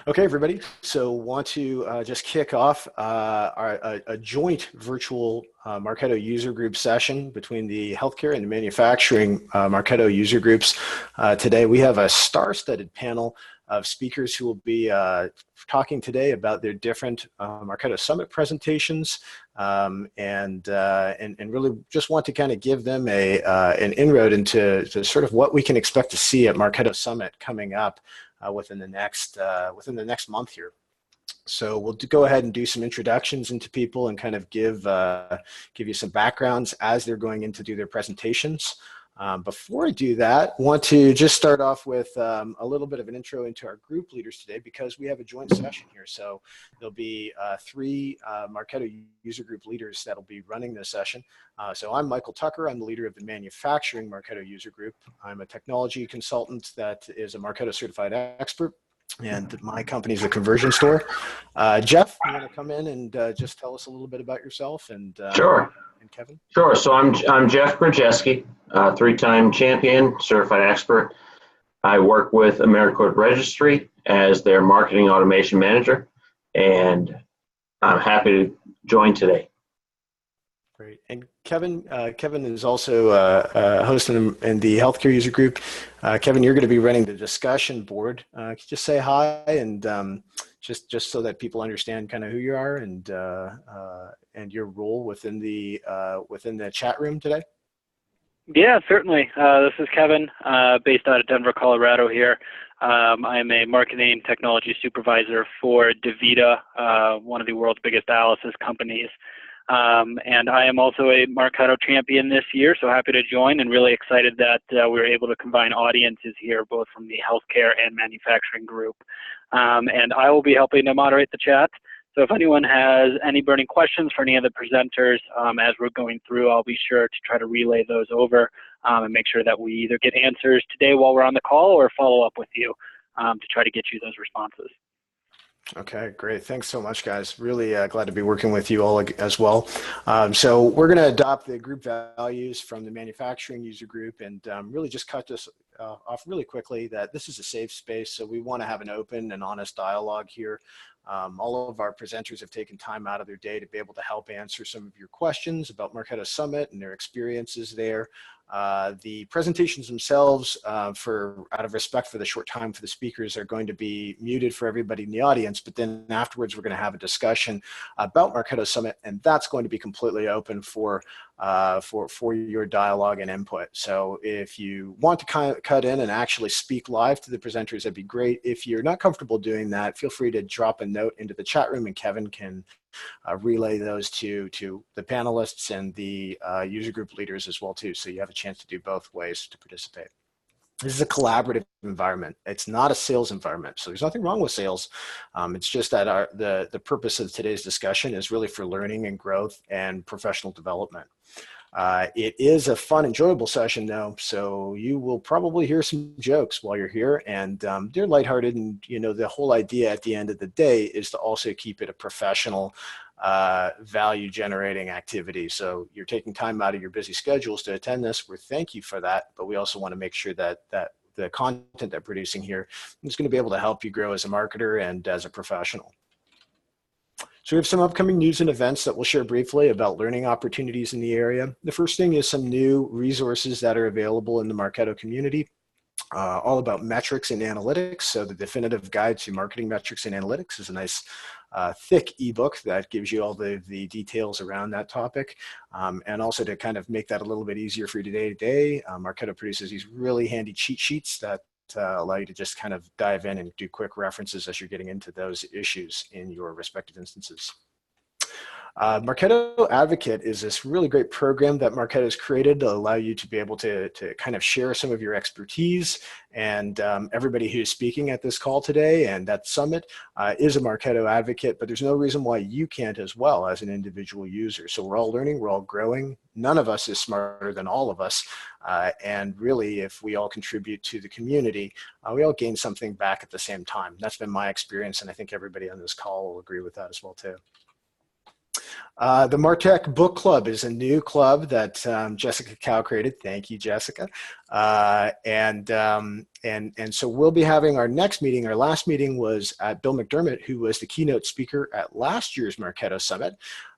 Okay, everybody. So want to just kick off a joint virtual Marketo user group session between the healthcare and the manufacturing Marketo user groups. Today we have a star-studded panel of speakers who will be talking today about their different Marketo Summit presentations, and really just want to kind of give them an inroad into sort of what we can expect to see at Marketo Summit coming up within the next month here. So we'll go ahead and do some introductions into people and kind of give you some backgrounds as they're going in to do their presentations. Before I do that, I want to just start off with a little bit of an intro into our group leaders today, because we have a joint session here. So there'll be three Marketo user group leaders that'll be running this session. So I'm Michael Tucker. I'm the leader of the manufacturing Marketo user group. I'm a technology consultant that is a Marketo certified expert, and my company is a conversion store. Jeff, you want to come in and just tell us a little bit about yourself and Sure. and Kevin? Sure. So I'm Jeff Brzeski, three-time champion, certified expert. I work with Marketo Registry as their marketing automation manager, and I'm happy to join today. Great. And Kevin, Kevin is also a host in the healthcare user group. Kevin, you're going to be running the discussion board. Could you just say hi and just so that people understand kind of who you are and your role within the chat room today? Yeah, certainly. This is Kevin, based out of Denver, Colorado here. I'm a marketing technology supervisor for DaVita, one of the world's biggest dialysis companies. And I am also a Marketo champion this year, so happy to join and really excited that we were able to combine audiences here, both from the healthcare and manufacturing group. And I will be helping to moderate the chat. So if anyone has any burning questions for any of the presenters as we're going through, I'll be sure to try to relay those over and make sure that we either get answers today while we're on the call or follow up with you to try to get you those responses. Okay, great. Thanks so much, guys. Really glad to be working with you all as well. So we're going to adopt the group values from the manufacturing user group and really just cut this off really quickly that this is a safe space. So we want to have an open and honest dialogue here. All of our presenters have taken time out of their day to be able to help answer some of your questions about Marketo Summit and their experiences there. The presentations themselves, out of respect for the short time for the speakers, are going to be muted for everybody in the audience, but then afterwards we're going to have a discussion about Marketo Summit, and that's going to be completely open for your dialogue and input. So if you want to cut in and actually speak live to the presenters, that'd be great. If you're not comfortable doing that, feel free to drop a note into the chat room and Kevin can relay those to the panelists and the user group leaders as well too. So you have a chance to do both ways to participate. This is a collaborative environment. It's not a sales environment. So there's nothing wrong with sales. It's just that the purpose of today's discussion is really for learning and growth and professional development. It is a fun, enjoyable session though, so you will probably hear some jokes while you're here, and they're lighthearted, and the whole idea at the end of the day is to also keep it a professional, value generating activity. So you're taking time out of your busy schedules to attend this. We thank you for that, but we also want to make sure that the content they're producing here is going to be able to help you grow as a marketer and as a professional. So we have some upcoming news and events that we'll share briefly about learning opportunities in the area. The first thing is some new resources that are available in the Marketo community, all about metrics and analytics. So the definitive guide to marketing metrics and analytics is a nice thick ebook that gives you all the details around that topic. And also to kind of make that a little bit easier for you today, Marketo produces these really handy cheat sheets that allow you to just kind of dive in and do quick references as you're getting into those issues in your respective instances. Marketo Advocate is this really great program that Marketo has created to allow you to be able to kind of share some of your expertise. And everybody who's speaking at this call today and at Summit is a Marketo Advocate, but there's no reason why you can't as well as an individual user. So we're all learning, we're all growing. None of us is smarter than all of us. And really, if we all contribute to the community, we all gain something back at the same time. That's been my experience, and I think everybody on this call will agree with that as well too. The Martech Book Club is a new club that Jessica Cow created. Thank you, Jessica. And so we'll be having our next meeting. Our last meeting was at Bill McDermott, who was the keynote speaker at last year's Marketo Summit.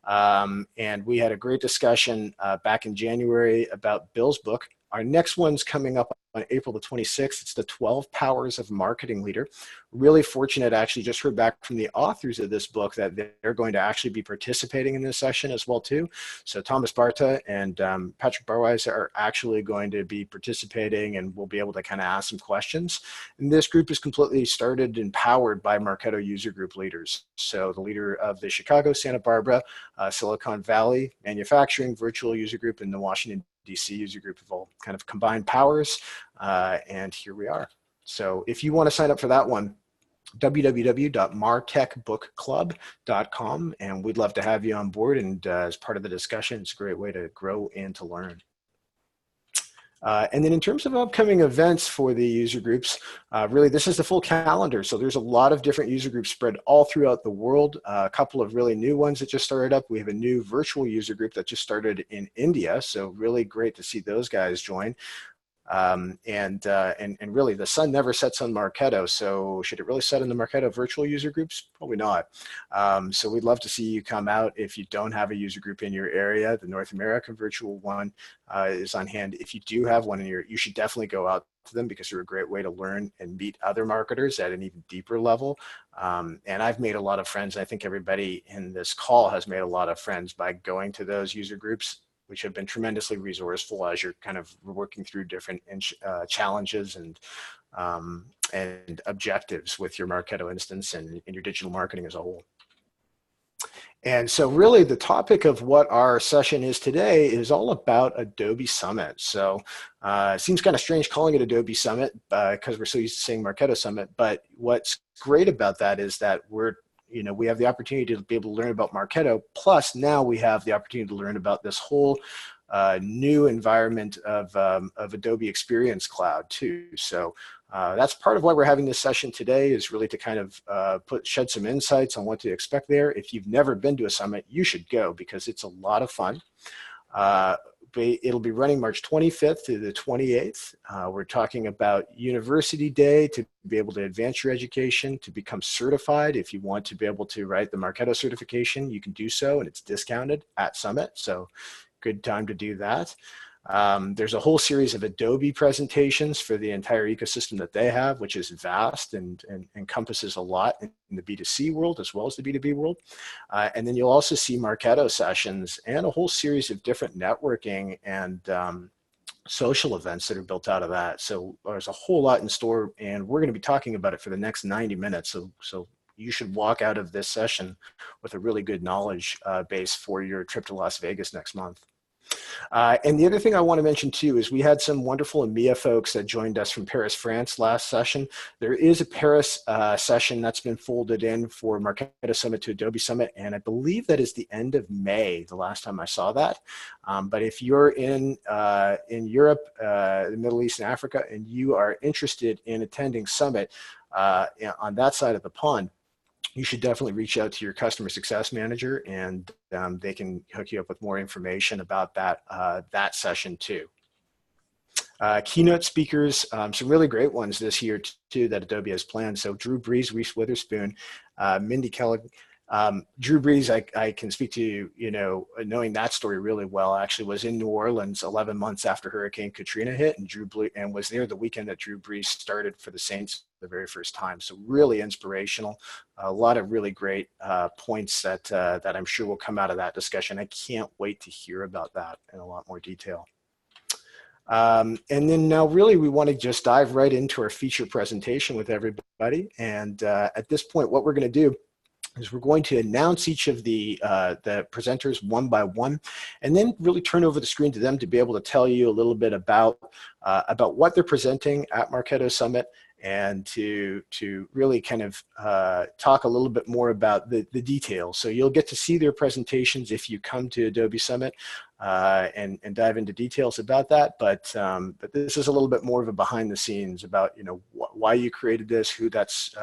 And we had a great discussion back in January about Bill's book. Our next one's coming up on April the 26th. It's the 12 Powers of Marketing Leader. Really fortunate, actually just heard back from the authors of this book that they're going to actually be participating in this session as well too. So Thomas Barta and Patrick Barwise are actually going to be participating, and we'll be able to kind of ask some questions. And this group is completely started and powered by Marketo user group leaders. So the leader of the Chicago, Santa Barbara, Silicon Valley manufacturing virtual user group, and the Washington DC user group have all kind of combined powers, and here we are. So if you want to sign up for that one, www.martechbookclub.com, and we'd love to have you on board, and as part of the discussion, it's a great way to grow and to learn. And then in terms of upcoming events for the user groups, really this is the full calendar. So there's a lot of different user groups spread all throughout the world. A couple of really new ones that just started up. We have a new virtual user group that just started in India. So really great to see those guys join. And really the sun never sets on Marketo. So should it really set in the Marketo virtual user groups? Probably not. So we'd love to see you come out. If you don't have a user group in your area, the North American virtual one is on hand. If you do have one in you should definitely go out to them, because they're a great way to learn and meet other marketers at an even deeper level. And I've made a lot of friends. I think everybody in this call has made a lot of friends by going to those user groups, which have been tremendously resourceful as you're kind of working through different challenges and objectives with your Marketo instance and in your digital marketing as a whole. And so really the topic of what our session is today is all about Adobe Summit. So it seems kind of strange calling it Adobe Summit because we're so used to saying Marketo Summit, but what's great about that is that we have the opportunity to be able to learn about Marketo, plus now we have the opportunity to learn about this whole new environment of Adobe Experience Cloud too. So that's part of why we're having this session today, is really to kind of shed some insights on what to expect there. If you've never been to a summit, you should go, because it's a lot of fun. It'll be running March 25th to the 28th. We're talking about University Day to be able to advance your education, to become certified. If you want to be able to write the Marketo certification, you can do so, and it's discounted at Summit. So good time to do that. There's a whole series of Adobe presentations for the entire ecosystem that they have, which is vast and encompasses a lot in the B2C world as well as the B2B world. And then you'll also see Marketo sessions and a whole series of different networking and social events that are built out of that. So there's a whole lot in store, and we're going to be talking about it for the next 90 minutes. So you should walk out of this session with a really good knowledge base for your trip to Las Vegas next month. And the other thing I want to mention too is we had some wonderful EMEA folks that joined us from Paris, France last session. There is a Paris session that's been folded in for Marketo Summit to Adobe Summit, and I believe that is the end of May, the last time I saw that. But if you're in Europe, the Middle East and Africa, and you are interested in attending Summit on that side of the pond, you should definitely reach out to your customer success manager, and they can hook you up with more information about that session too. Keynote speakers, some really great ones this year too that Adobe has planned. So Drew Brees, Reese Witherspoon, Mindy Kelly. Drew Brees, I can speak to, knowing that story really well. I actually was in New Orleans 11 months after Hurricane Katrina hit, and was there the weekend that Drew Brees started for the Saints the very first time. So really inspirational. A lot of really great points that I'm sure will come out of that discussion. I can't wait to hear about that in a lot more detail. And then now really we want to just dive right into our feature presentation with everybody. And at this point, what we're going to do is we're going to announce each of the presenters one by one, and then really turn over the screen to them to be able to tell you a little bit about what they're presenting at Marketo Summit, and to really kind of talk a little bit more about the details. So you'll get to see their presentations if you come to Adobe Summit and dive into details about that. But this is a little bit more of a behind the scenes about why you created this, who that's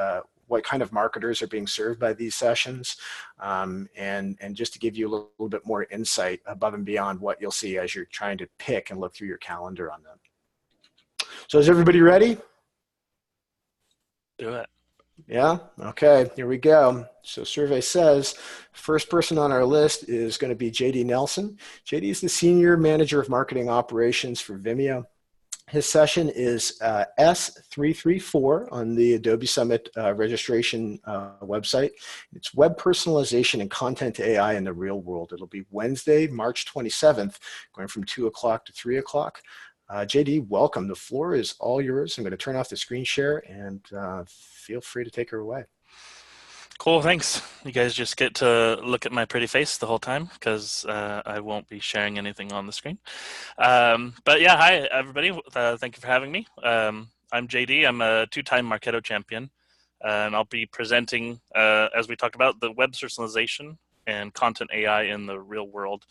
what kind of marketers are being served by these sessions, and just to give you a little bit more insight above and beyond what you'll see as you're trying to pick and look through your calendar on them. So is everybody ready? Do it. Yeah, okay, here we go. So survey says, first person on our list is going to be JD Nelson. JD is the Senior Manager of Marketing Operations for Vimeo. His session is S334 on the Adobe Summit registration website. It's Web Personalization and Content AI in the Real World. It'll be Wednesday, March 27th, going from 2 o'clock to 3 o'clock. JD, welcome. The floor is all yours. I'm going to turn off the screen share and feel free to take her away. Cool, thanks. You guys just get to look at my pretty face the whole time because I won't be sharing anything on the screen. But yeah, hi everybody. Thank you for having me. I'm JD. I'm a two-time Marketo champion. And I'll be presenting, as we talked about, the web personalization and content AI in the real world.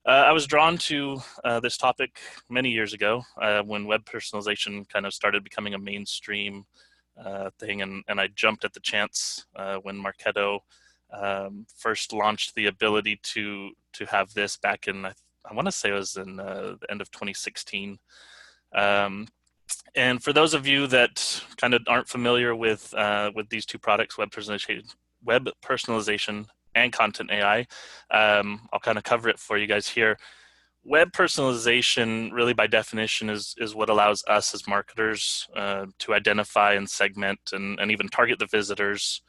I was drawn to this topic many years ago when web personalization kind of started becoming a mainstream thing, and I jumped at the chance when Marketo first launched the ability to have this back in, I want to say it was in the end of 2016. And for those of you that kind of aren't familiar with these two products, web personalization and content AI, I'll kind of cover it for you guys here. Web personalization, really by definition, is what allows us as marketers to identify and segment and even target the visitors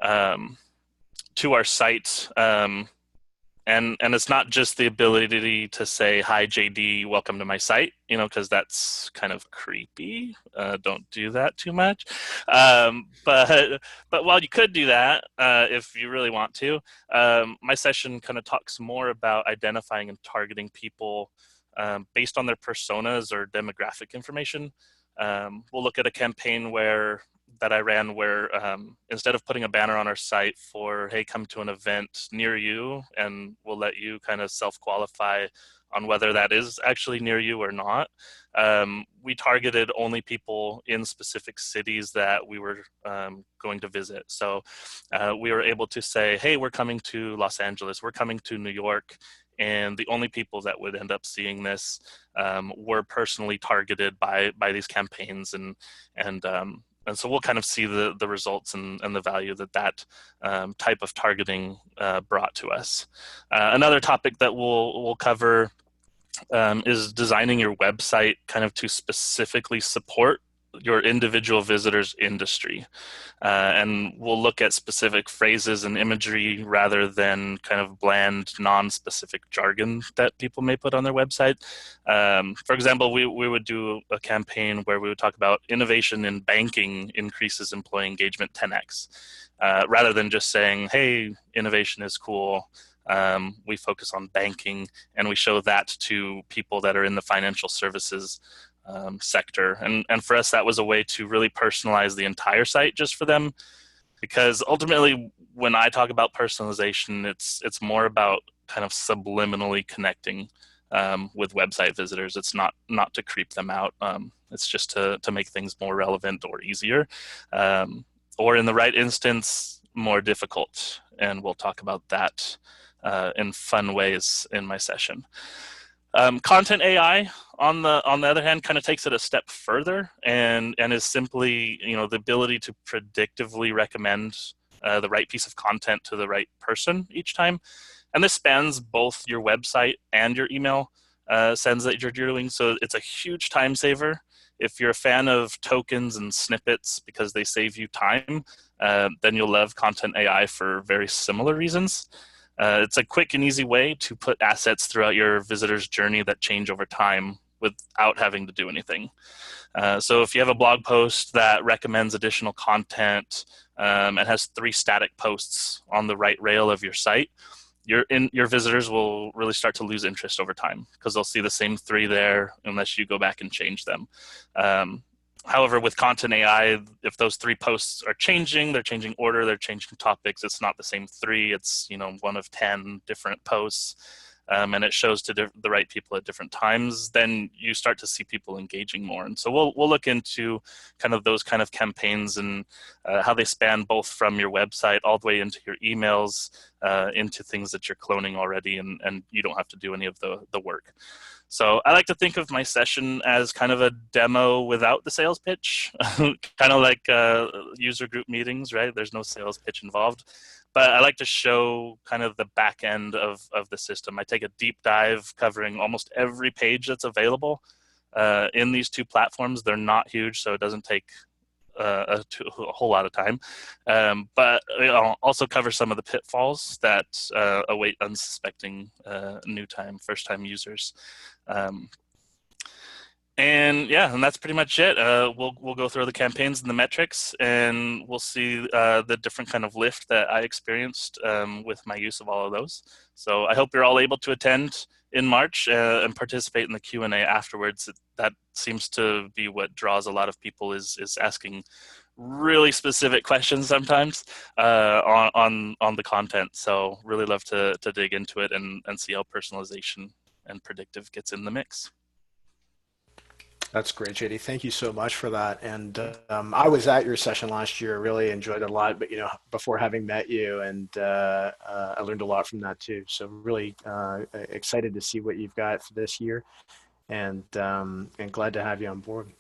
to our site. And it's not just the ability to say, hi, JD, welcome to my site, because that's kind of creepy. Don't do that too much. But while you could do that, if you really want to, my session kind of talks more about identifying and targeting people based on their personas or demographic information. We'll look at a campaign that I ran where instead of putting a banner on our site for, hey, come to an event near you, and we'll let you kind of self-qualify on whether that is actually near you or not, we targeted only people in specific cities that we were going to visit. So we were able to say, hey, we're coming to Los Angeles, we're coming to New York, and the only people that would end up seeing this were personally targeted by these campaigns, and so we'll kind of see the results and the value that type of targeting brought to us. Another topic that we'll cover is designing your website kind of to specifically support your individual visitor's industry. And we'll look at specific phrases and imagery rather than kind of bland, non-specific jargon that people may put on their website. For example, we would do a campaign where we would talk about innovation in banking increases employee engagement 10x. Rather than just saying, hey, innovation is cool, we focus on banking, and we show that to people that are in the financial services sector. And for us, that was a way to really personalize the entire site just for them, because ultimately when I talk about personalization, it's more about kind of subliminally connecting with website visitors. It's not to creep them out. It's just to make things more relevant or easier, or in the right instance, more difficult. And we'll talk about that in fun ways in my session. Content AI, on the other hand, kind of takes it a step further and is simply, the ability to predictively recommend the right piece of content to the right person each time. And this spans both your website and your email sends that you're doing. So it's a huge time saver. If you're a fan of tokens and snippets because they save you time, then you'll love Content AI for very similar reasons. It's a quick and easy way to put assets throughout your visitor's journey that change over time without having to do anything. So if you have a blog post that recommends additional content and has 3 static posts on the right rail of your site, your visitors will really start to lose interest over time because they'll see the same 3 there unless you go back and change them. However, with Content AI, if those 3 posts are changing, they're changing order, they're changing topics, it's not the same 3, it's 1 of 10 different posts. and it shows to the right people at different times, then you start to see people engaging more. And so we'll look into kind of those kind of campaigns and how they span both from your website all the way into your emails, into things that you're cloning already, and you don't have to do any of the work. So I like to think of my session as kind of a demo without the sales pitch, kind of like user group meetings, right? There's no sales pitch involved. But I like to show kind of the back end of the system. I take a deep dive covering almost every page that's available in these two platforms. They're not huge, so it doesn't take a whole lot of time. But I'll also cover some of the pitfalls that await unsuspecting first-time users. And yeah, and that's pretty much it. We'll go through the campaigns and the metrics, and we'll see the different kind of lift that I experienced with my use of all of those. So I hope you're all able to attend in March and participate in the Q&A afterwards. That seems to be what draws a lot of people, is asking really specific questions sometimes on the content. So really love to dig into it and see how personalization and predictive gets in the mix. That's great, JD. Thank you so much for that. And I was at your session last year, really enjoyed it a lot, but before having met you, and I learned a lot from that too. So really excited to see what you've got for this year, and glad to have you on board.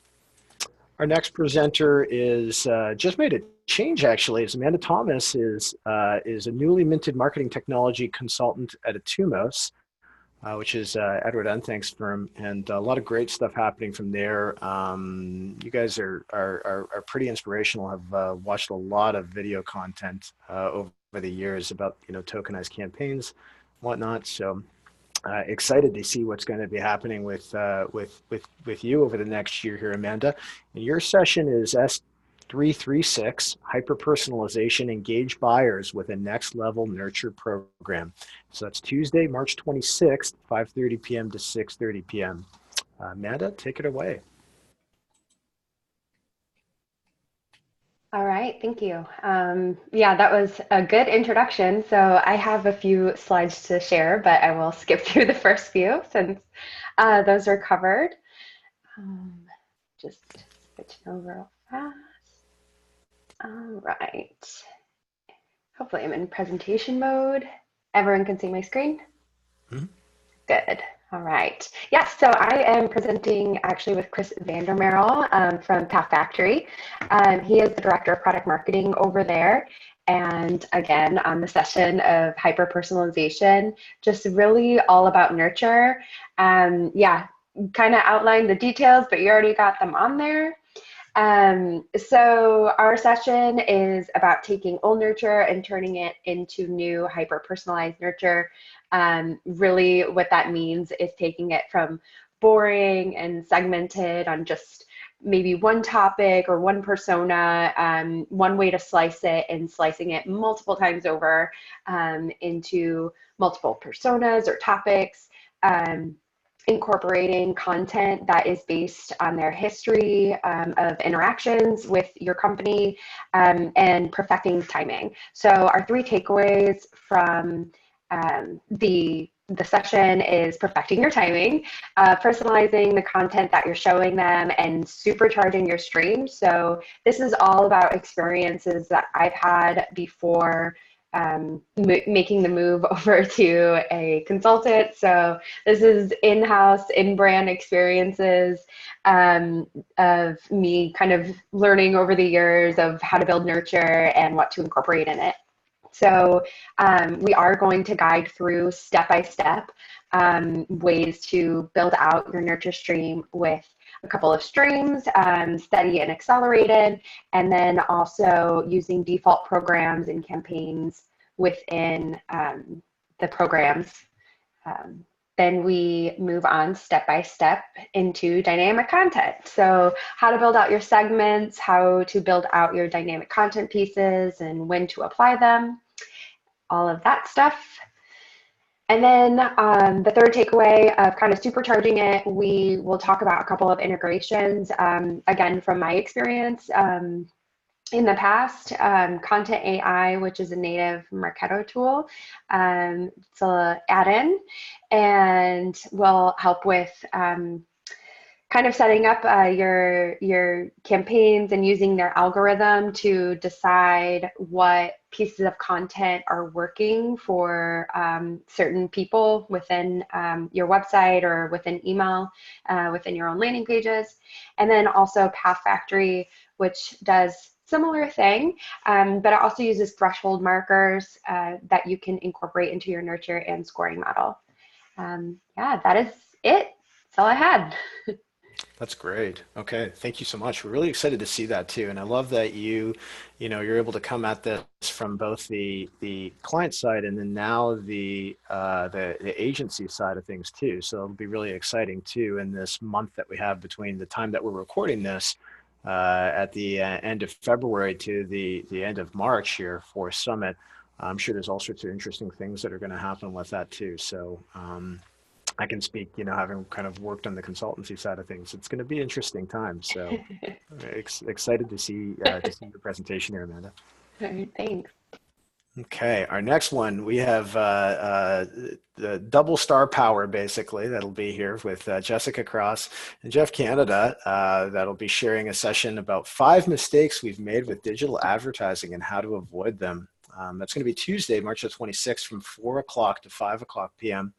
Our next presenter is just made a change, actually. Is Amanda Thomas is a newly minted marketing technology consultant at Atumos, which is Edward Unthank's firm, and a lot of great stuff happening from there. You guys are pretty inspirational. I've watched a lot of video content over the years about tokenized campaigns, whatnot. So excited to see what's going to be happening with you over the next year here, Amanda. And your session is S336, hyper-personalization, engage buyers with a next level nurture program. So that's Tuesday, March 26th, 5:30 p.m. to 6:30 p.m. Amanda, take it away. All right, thank you. Yeah, that was a good introduction. So I have a few slides to share, but I will skip through the first few since those are covered. Just switching over real fast. All right. Hopefully I'm in presentation mode. Everyone can see my screen? Mm-hmm. Good. All right. Yes, so I am presenting actually with Chris VanderMerrill from Path Factory. He is the Director of Product Marketing over there. And again, on the session of hyper-personalization, just really all about nurture. Yeah, kind of outlined the details, but you already got them on there. So our session is about taking old nurture and turning it into new hyper-personalized nurture. Really what that means is taking it from boring and segmented on just maybe one topic or one persona, one way to slice it, and slicing it multiple times over into multiple personas or topics. Incorporating content that is based on their history of interactions with your company, and perfecting timing. So our three takeaways from the session is perfecting your timing, personalizing the content that you're showing them, and supercharging your stream. So this is all about experiences that I've had before making the move over to a consultant. So this is in-house, in-brand experiences of me kind of learning over the years of how to build nurture and what to incorporate in it. So we are going to guide through step-by-step ways to build out your nurture stream with a couple of streams, steady and accelerated, and then also using default programs and campaigns within the programs. Then we move on step by step into dynamic content. So how to build out your segments, how to build out your dynamic content pieces, and when to apply them, all of that stuff. And then the third takeaway of kind of supercharging it, we will talk about a couple of integrations, again, from my experience in the past, Content AI, which is a native Marketo tool, it's an add-in and will help with kind of setting up your campaigns and using their algorithm to decide what pieces of content are working for certain people within your website or within email, within your own landing pages. And then also Path Factory, which does similar thing, but it also uses threshold markers that you can incorporate into your nurture and scoring model. Yeah, that is it. That's all I had. That's great. Okay, thank you so much. We're really excited to see that too, and I love that you're able to come at this from both the client side and then now the agency side of things too. So it'll be really exciting too in this month that we have between the time that we're recording this at the end of February to the end of March here for Summit. I'm sure there's all sorts of interesting things that are going to happen with that too. So. I can speak, having kind of worked on the consultancy side of things. It's going to be interesting times. So excited to see your presentation here, Amanda. All right, thanks. Okay, our next one, we have the double star power, basically, that'll be here with Jessica Cross and Jeff Canada. That'll be sharing a session about 5 mistakes we've made with digital advertising and how to avoid them. That's going to be Tuesday, March the 26th from 4 o'clock to 5 o'clock p.m.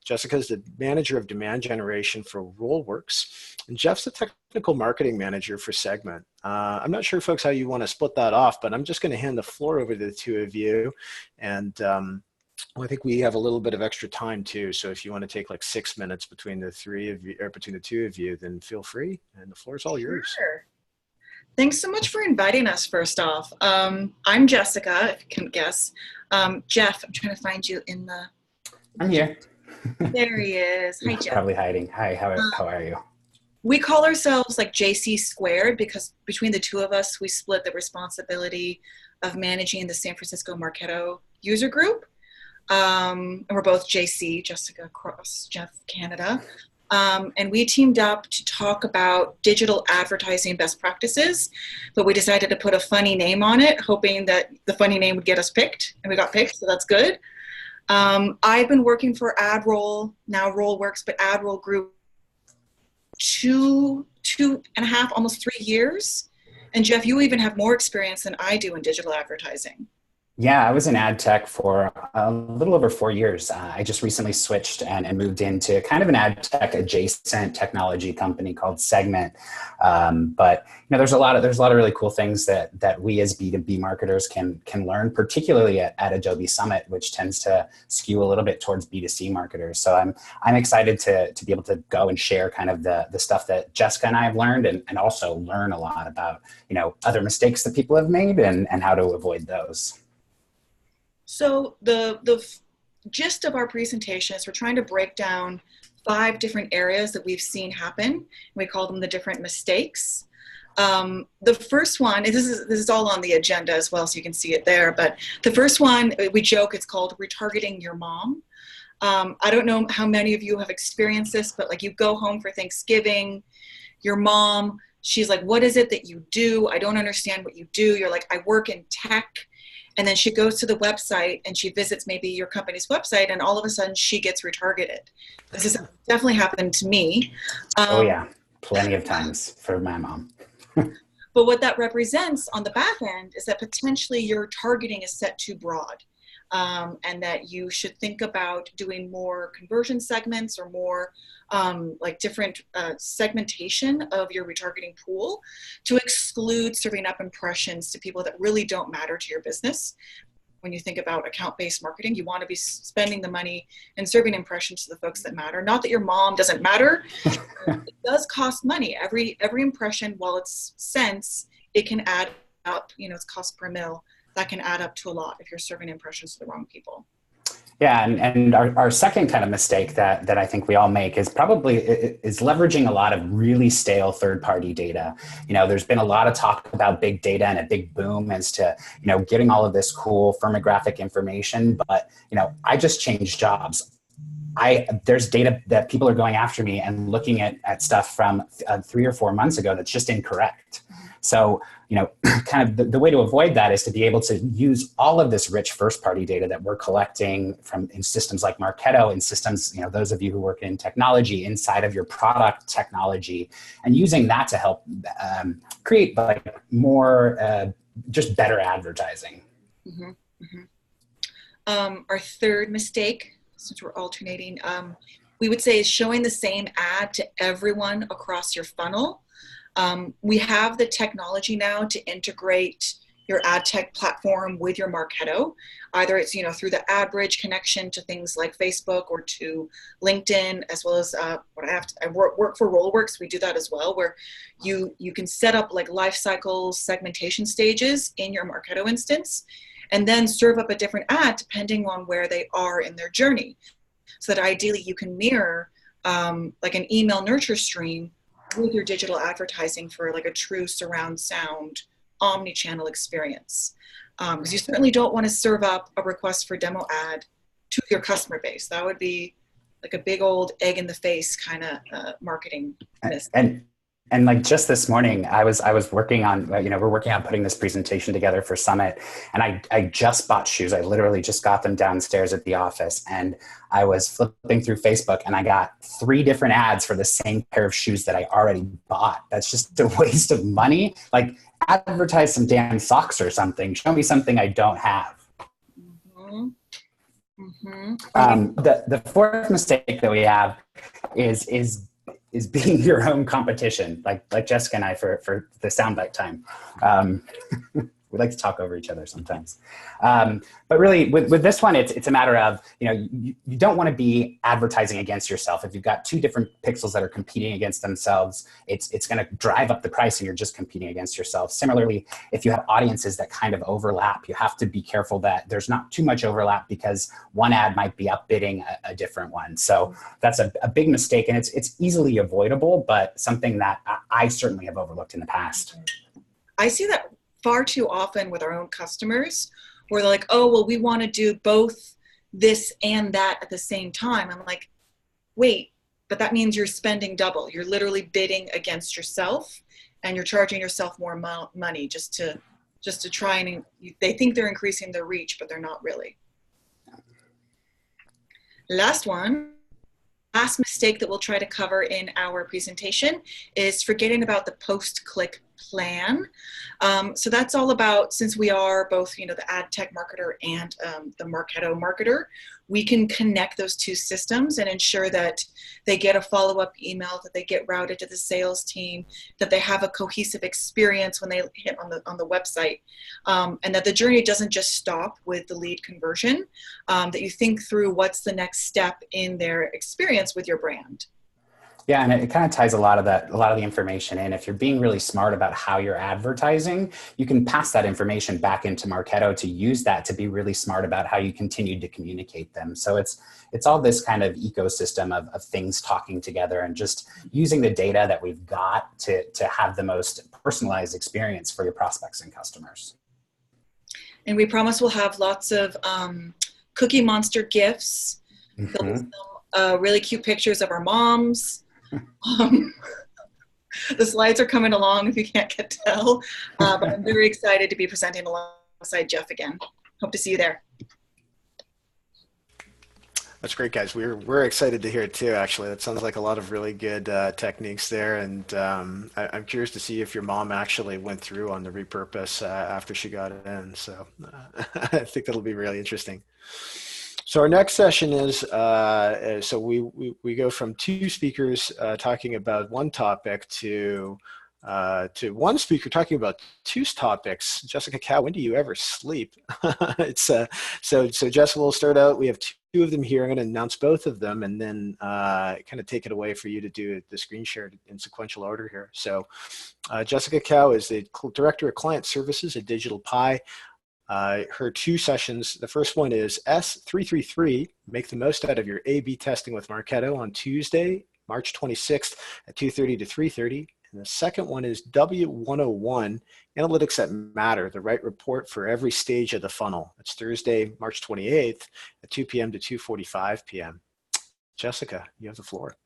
Jessica is the manager of demand generation for Rollworks, and Jeff's the technical marketing manager for Segment. I'm not sure, folks, how you want to split that off, but I'm just going to hand the floor over to the two of you. And I think we have a little bit of extra time too. So if you want to take like 6 minutes between the three of you, or between the two of you, then feel free. And the floor is all yours. Sure. Thanks so much for inviting us, first off. I'm Jessica, if you couldn't guess. Jeff, I'm trying to find you in the... I'm here. There he is. Hi, Jeff. Probably hiding. Hi, how are you? We call ourselves like JC Squared because between the two of us, we split the responsibility of managing the San Francisco Marketo user group. And we're both JC, Jessica Cross, Jeff Canada. And we teamed up to talk about digital advertising best practices, but we decided to put a funny name on it, hoping that the funny name would get us picked, and we got picked, so that's good. I've been working for AdRoll, now Rollworks, but AdRoll Group, two and a half, almost 3 years. And Jeff, you even have more experience than I do in digital advertising. Yeah, I was in ad tech for a little over 4 years. I just recently switched and moved into kind of an ad tech adjacent technology company called Segment. But there's a lot of really cool things that we as B2B marketers can learn, particularly at Adobe Summit, which tends to skew a little bit towards B2C marketers. So I'm excited to be able to go and share kind of the stuff that Jessica and I have learned, and also learn a lot about other mistakes that people have made and how to avoid those. So the gist of our presentation is we're trying to break down 5 different areas that we've seen happen. We call them the different mistakes. The first one, this is all on the agenda as well, so you can see it there. But the first one, we joke, it's called retargeting your mom. I don't know how many of you have experienced this, but like you go home for Thanksgiving, your mom, she's like, what is it that you do? I don't understand what you do. You're like, I work in tech. And then she goes to the website and she visits maybe your company's website, and all of a sudden she gets retargeted. This has definitely happened to me. Oh yeah, plenty of times for my mom. But what that represents on the back end is that potentially your targeting is set too broad, and that you should think about doing more conversion segments or more like different segmentation of your retargeting pool to exclude serving up impressions to people that really don't matter to your business. When you think about account-based marketing, you want to be spending the money and serving impressions to the folks that matter. Not that your mom doesn't matter. It does cost money. Every impression, while it's cents, it can add up, it's cost per mil. That can add up to a lot if you're serving impressions to the wrong people. Yeah, and our second kind of mistake that I think we all make is leveraging a lot of really stale third-party data. There's been a lot of talk about big data and a big boom as to, getting all of this cool firmographic information. But, I just changed jobs. There's data that people are going after me and looking at stuff from 3 or 4 months ago that's just incorrect. So, kind of the way to avoid that is to be able to use all of this rich first-party data that we're collecting from in systems like Marketo, in systems, those of you who work in technology, inside of your product technology, and using that to help create like more, just better advertising. Mm-hmm. Mm-hmm. Our third mistake, since we're alternating, we would say is showing the same ad to everyone across your funnel. We have the technology now to integrate your ad tech platform with your Marketo. Either it's through the ad bridge connection to things like Facebook or to LinkedIn, as well as I work for Rollworks. We do that as well, where you can set up like life cycle segmentation stages in your Marketo instance, and then serve up a different ad depending on where they are in their journey. So that ideally you can mirror like an email nurture stream with your digital advertising for like a true surround sound omni-channel experience. Because you certainly don't want to serve up a request for demo ad to your customer base. That would be like a big old egg in the face kind of marketing miss. And like just this morning, I was working on, we're working on putting this presentation together for Summit, and I just bought shoes. I literally just got them downstairs at the office, and I was flipping through Facebook and I got 3 different ads for the same pair of shoes that I already bought. That's just a waste of money. Like, advertise some damn socks or something. Show me something I don't have. Mm-hmm. Mm-hmm. The fourth mistake that we have is being your own competition, like Jessica and I for the soundbite time. We like to talk over each other sometimes. But really, with this one, it's a matter of, you don't want to be advertising against yourself. If you've got 2 different pixels that are competing against themselves, it's going to drive up the price and you're just competing against yourself. Similarly, if you have audiences that kind of overlap, you have to be careful that there's not too much overlap, because one ad might be outbidding a different one. So that's a big mistake, and it's easily avoidable, but something that I certainly have overlooked in the past. I see that far too often with our own customers, where they're like, oh, well, we want to do both this and that at the same time. I'm like, wait, but that means you're spending double. You're literally bidding against yourself, and you're charging yourself more money just to try and, they think they're increasing their reach, but they're not really. Last mistake that we'll try to cover in our presentation is forgetting about the post-click plan. So that's all about, since we are both, the ad tech marketer and the Marketo marketer, we can connect those 2 systems and ensure that they get a follow-up email, that they get routed to the sales team, that they have a cohesive experience when they hit on the website, and that the journey doesn't just stop with the lead conversion, that you think through what's the next step in their experience with your brand. Yeah, and it kind of ties a lot of the information in. If you're being really smart about how you're advertising, you can pass that information back into Marketo to use that to be really smart about how you continue to communicate them. So it's all this kind of ecosystem of things talking together, and just using the data that we've got to have the most personalized experience for your prospects and customers. And we promise we'll have lots of Cookie Monster gifts, some really cute pictures of our moms. The slides are coming along, if you can't tell, but I'm very excited to be presenting alongside Jeff again. Hope to see you there. That's great, guys. We're excited to hear it too, actually. That sounds like a lot of really good techniques there, and I'm curious to see if your mom actually went through on the repurpose after she got it in, so I think that'll be really interesting. So our next session is, so we go from 2 speakers talking about one topic to one speaker talking about 2 topics. Jessica Cow, when do you ever sleep? So Jess, we'll start out. We have 2 of them here. I'm going to announce both of them, and then kind of take it away for you to do the screen share in sequential order here. So Jessica Cow is the Director of Client Services at Digital Pie. Her 2 sessions, the first one is S333, make the most out of your A/B testing with Marketo, on Tuesday, March 26th at 2:30 to 3:30. And the second one is W101, analytics that matter, the right report for every stage of the funnel. It's Thursday, March 28th at 2 p.m. to 2:45 p.m. Jessica, you have the floor.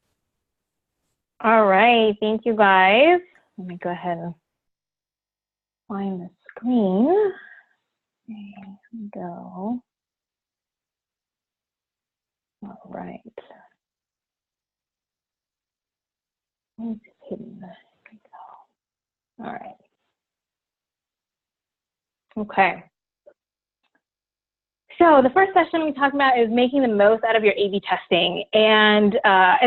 All right, thank you guys. Let me go ahead and find the screen. There we go. All right. Where's it hidden? There we go. All right. Okay. So the first session we talked about is making the most out of your A/B testing, and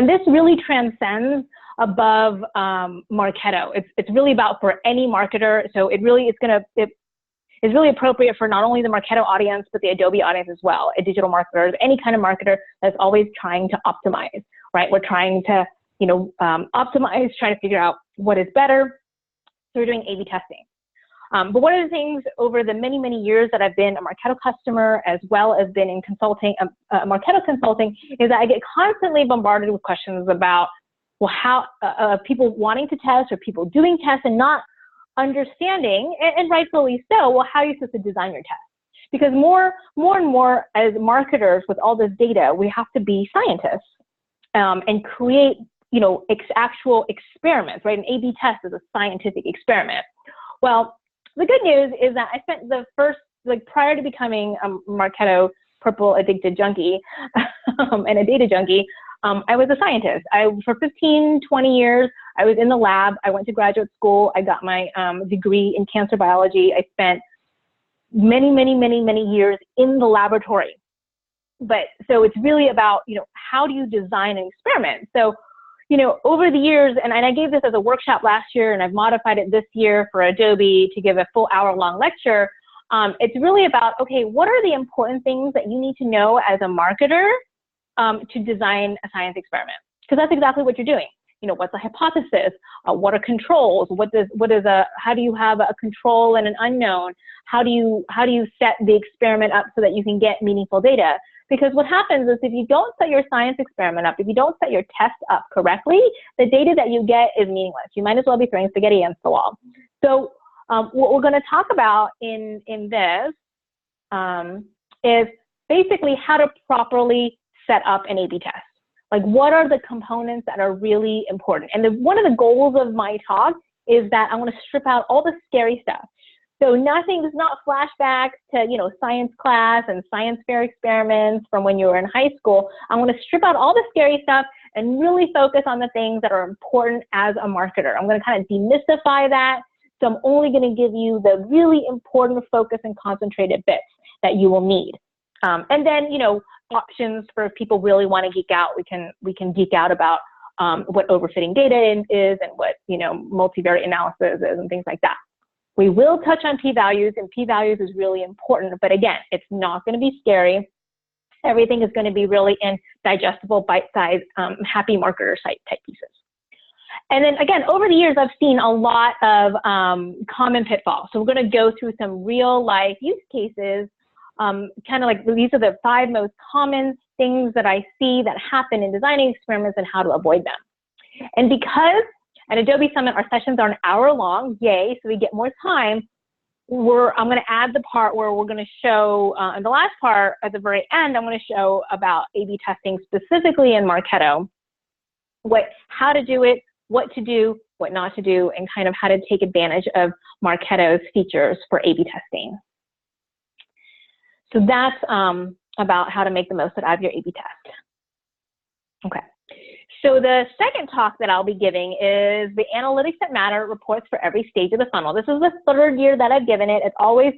this really transcends above Marketo. It's really about for any marketer. So it is really appropriate for not only the Marketo audience but the Adobe audience as well. A digital marketer, any kind of marketer that's always trying to optimize. Right? We're trying to optimize, trying to figure out what is better. So we're doing A/B testing. But one of the things over the many, many years that I've been a Marketo customer as well as been in consulting, Marketo consulting, is that I get constantly bombarded with questions about, well, how people wanting to test or people doing tests and not understanding, and rightfully so, well, how are you supposed to design your test? Because more and more as marketers with all this data, we have to be scientists and create, actual experiments, right? An A/B test is a scientific experiment. Well, the good news is that I spent the first, prior to becoming a Marketo purple addicted junkie and a data junkie, I was a scientist. For 15, 20 years, I was in the lab. I went to graduate school. I got my degree in cancer biology. I spent many, many, many, many years in the laboratory. So it's really about, how do you design an experiment? So, over the years, and I gave this as a workshop last year, and I've modified it this year for Adobe to give a full hour-long lecture. It's really about, okay, what are the important things that you need to know as a marketer to design a science experiment? Because that's exactly what you're doing. What's a hypothesis? What are controls? How do you have a control and an unknown? How do you set the experiment up so that you can get meaningful data? Because what happens is if you don't set your science experiment up, if you don't set your test up correctly, the data that you get is meaningless. You might as well be throwing spaghetti against the wall. So what we're going to talk about in this is basically how to properly set up an A/B test. What are the components that are really important? And one of the goals of my talk is that I want to strip out all the scary stuff. So nothing's not flashbacks to, science class and science fair experiments from when you were in high school. I want to strip out all the scary stuff and really focus on the things that are important as a marketer. I'm going to kind of demystify that. So I'm only going to give you the really important focus and concentrated bits that you will need. And then, options for if people really want to geek out, we can geek out about what overfitting data is and what, multivariate analysis is and things like that. We will touch on p-values, and p-values is really important, but again, it's not going to be scary. Everything is going to be really in digestible, bite-sized, happy marketer site type pieces. And then again, over the years, I've seen a lot of common pitfalls. So we're going to go through some real life use cases, kind of these are the 5 most common things that I see that happen in designing experiments and how to avoid them. And because at Adobe Summit, our sessions are an hour long, yay, so we get more time. I'm going to add the part where we're going to show, in the last part at the very end, I'm going to show about A/B testing specifically in Marketo, how to do it, what to do, what not to do, and kind of how to take advantage of Marketo's features for A/B testing. So that's about how to make the most out of your A/B test. Okay. So the second talk that I'll be giving is the Analytics That Matter reports for every stage of the funnel. This is the 3rd year that I've given it. It's always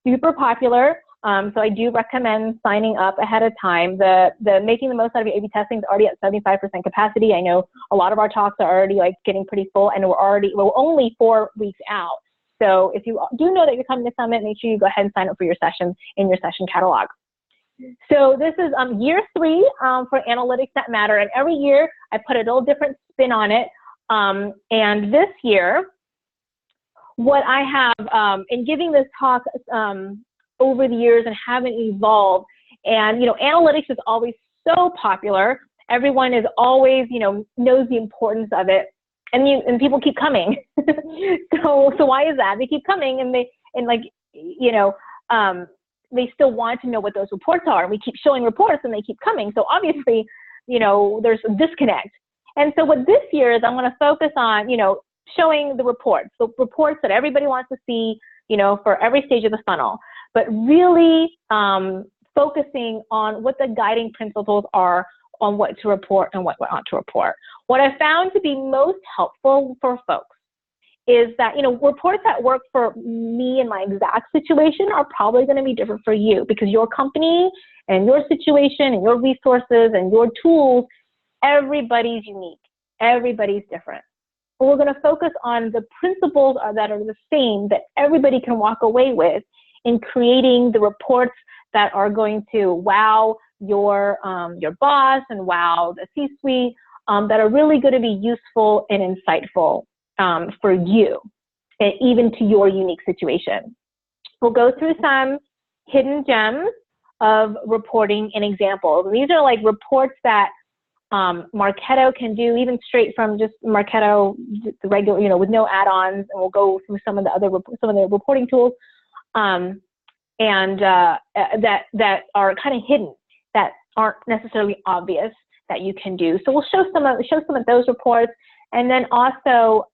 super popular. So I do recommend signing up ahead of time. The making the most out of your A/B testing is already at 75% capacity. I know a lot of our talks are already getting pretty full, and we're only 4 weeks out. So if you do know that you're coming to Summit, make sure you go ahead and sign up for your sessions in your session catalog. So this is year 3 for Analytics That Matter, and every year I put a little different spin on it. And this year, what I have in giving this talk over the years and having evolved, and analytics is always so popular. Everyone is always knows the importance of it, and people keep coming. so why is that? They keep coming, and they still want to know what those reports are. We keep showing reports and they keep coming. So obviously, there's a disconnect. And so what this year is I'm going to focus on, showing the reports that everybody wants to see, for every stage of the funnel, but really focusing on what the guiding principles are on what to report and what not to report. What I found to be most helpful for folks is that, reports that work for me in my exact situation are probably going to be different for you, because your company and your situation and your resources and your tools, everybody's unique. Everybody's different. But we're going to focus on the principles that are the same, that everybody can walk away with in creating the reports that are going to wow your boss and wow the C-suite, that are really going to be useful and insightful for you, and even to your unique situation. We'll go through some hidden gems of reporting and examples. And these are like reports that Marketo can do, even straight from just Marketo, the regular, with no add-ons. And we'll go through some of the reporting tools, that are kind of hidden, that aren't necessarily obvious that you can do. So we'll show some of those reports. And then also,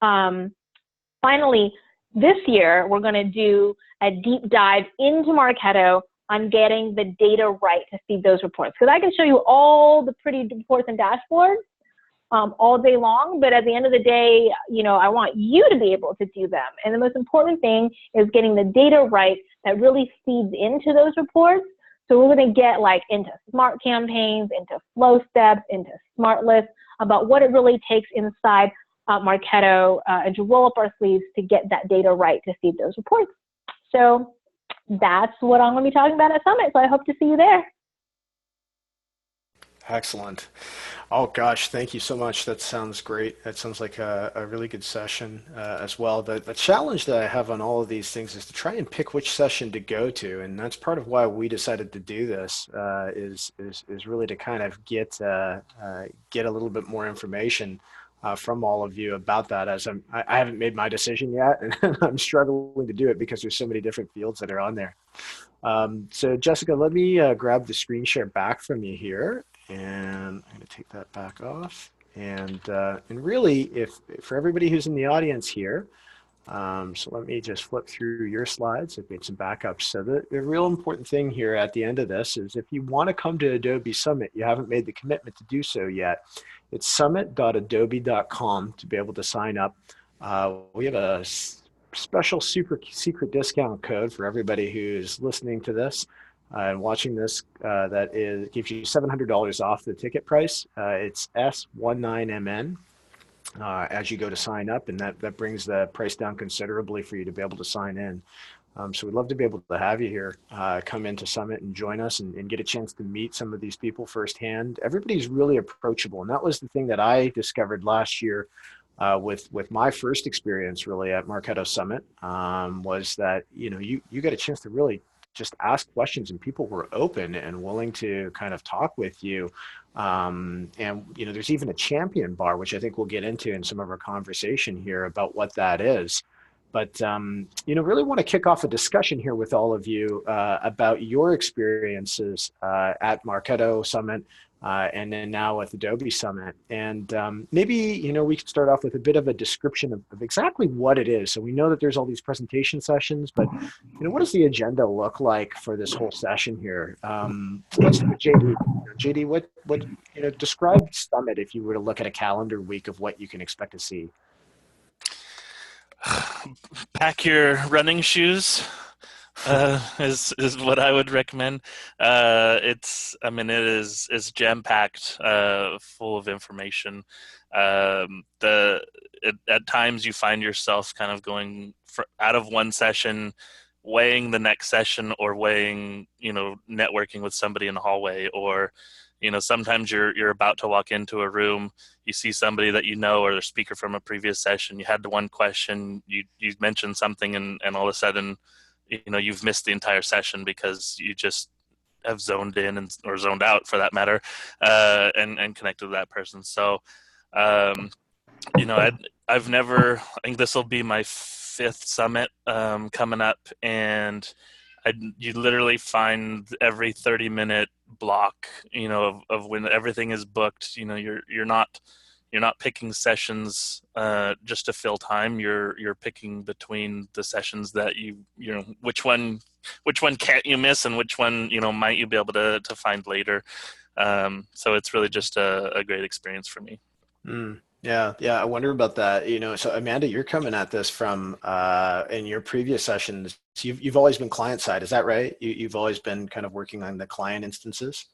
finally, this year, we're going to do a deep dive into Marketo on getting the data right to see those reports. Because I can show you all the pretty reports and dashboards all day long, but at the end of the day, I want you to be able to do them. And the most important thing is getting the data right that really feeds into those reports. So we're going to get into smart campaigns, into flow steps, into smart lists, about what it really takes inside Marketo, and to roll up our sleeves to get that data right to feed those reports. So that's what I'm going to be talking about at Summit. So I hope to see you there. Excellent. Oh gosh, thank you so much. That sounds great. That sounds like a really good session as well. The challenge that I have on all of these things is to try and pick which session to go to, and that's part of why we decided to do this. Is really to kind of get a little bit more information from all of you about that. As I haven't made my decision yet, and I'm struggling to do it because there's so many different fields that are on there. So Jessica, let me grab the screen share back from you here. And I'm going to take that back off. And really, if for everybody who's in the audience here, so let me just flip through your slides. I've made some backups. So the real important thing here at the end of this is, if you want to come to Adobe Summit, you haven't made the commitment to do so yet, it's summit.adobe.com to be able to sign up. We have a special super secret discount code for everybody who's listening to this and watching this, that gives you $700 off the ticket price. It's S19MN as you go to sign up, and that brings the price down considerably for you to be able to sign in. So we'd love to be able to have you here, come into Summit and join us and get a chance to meet some of these people firsthand. Everybody's really approachable, and that was the thing that I discovered last year with my first experience really at Marketo Summit, was that you got a chance to really just ask questions, and people were open and willing to kind of talk with you. And there's even a champion bar, which I think we'll get into in some of our conversation here about what that is. But really want to kick off a discussion here with all of you about your experiences at Marketo Summit, and then now with Adobe Summit. And maybe, we could start off with a bit of a description of exactly what it is. So we know that there's all these presentation sessions, but what does the agenda look like for this whole session here? Let's start with JD. JD, what describe Summit if you were to look at a calendar week of what you can expect to see? Pack your running shoes. Is what I would recommend. It is jam packed, full of information. At times you find yourself kind of going out of one session, weighing the next session, or weighing networking with somebody in the hallway, or sometimes you're about to walk into a room, you see somebody that or the speaker from a previous session, you had the one question, you mentioned something, and all of a sudden you've missed the entire session because you just have zoned in or zoned out, for that matter, and connected with that person. So, I think this will be my 5th summit coming up, and you literally find every 30-minute block, of when everything is booked. You're not picking sessions just to fill time. You're picking between the sessions that which one can't you miss, and which one might you be able to find later. So it's really just a great experience for me. Yeah, I wonder about that. So Amanda, you're coming at this from in your previous sessions. You've always been client side, is that right? You've always been kind of working on the client instances.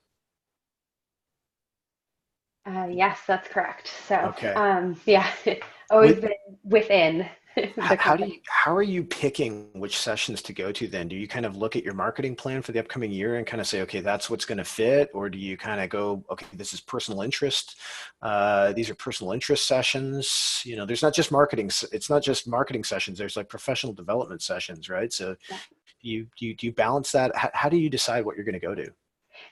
Yes, that's correct. So, Okay. yeah, always With, been within the company. how are you picking which sessions to go to then? Do you kind of look at your marketing plan for the upcoming year and kind of say, okay, that's what's going to fit? Or do you kind of go, okay, this is personal interest. These are personal interest sessions. There's not just marketing. It's not just marketing sessions. There's like professional development sessions, right? So Yeah. do you balance that? How do you decide what you're going to go to?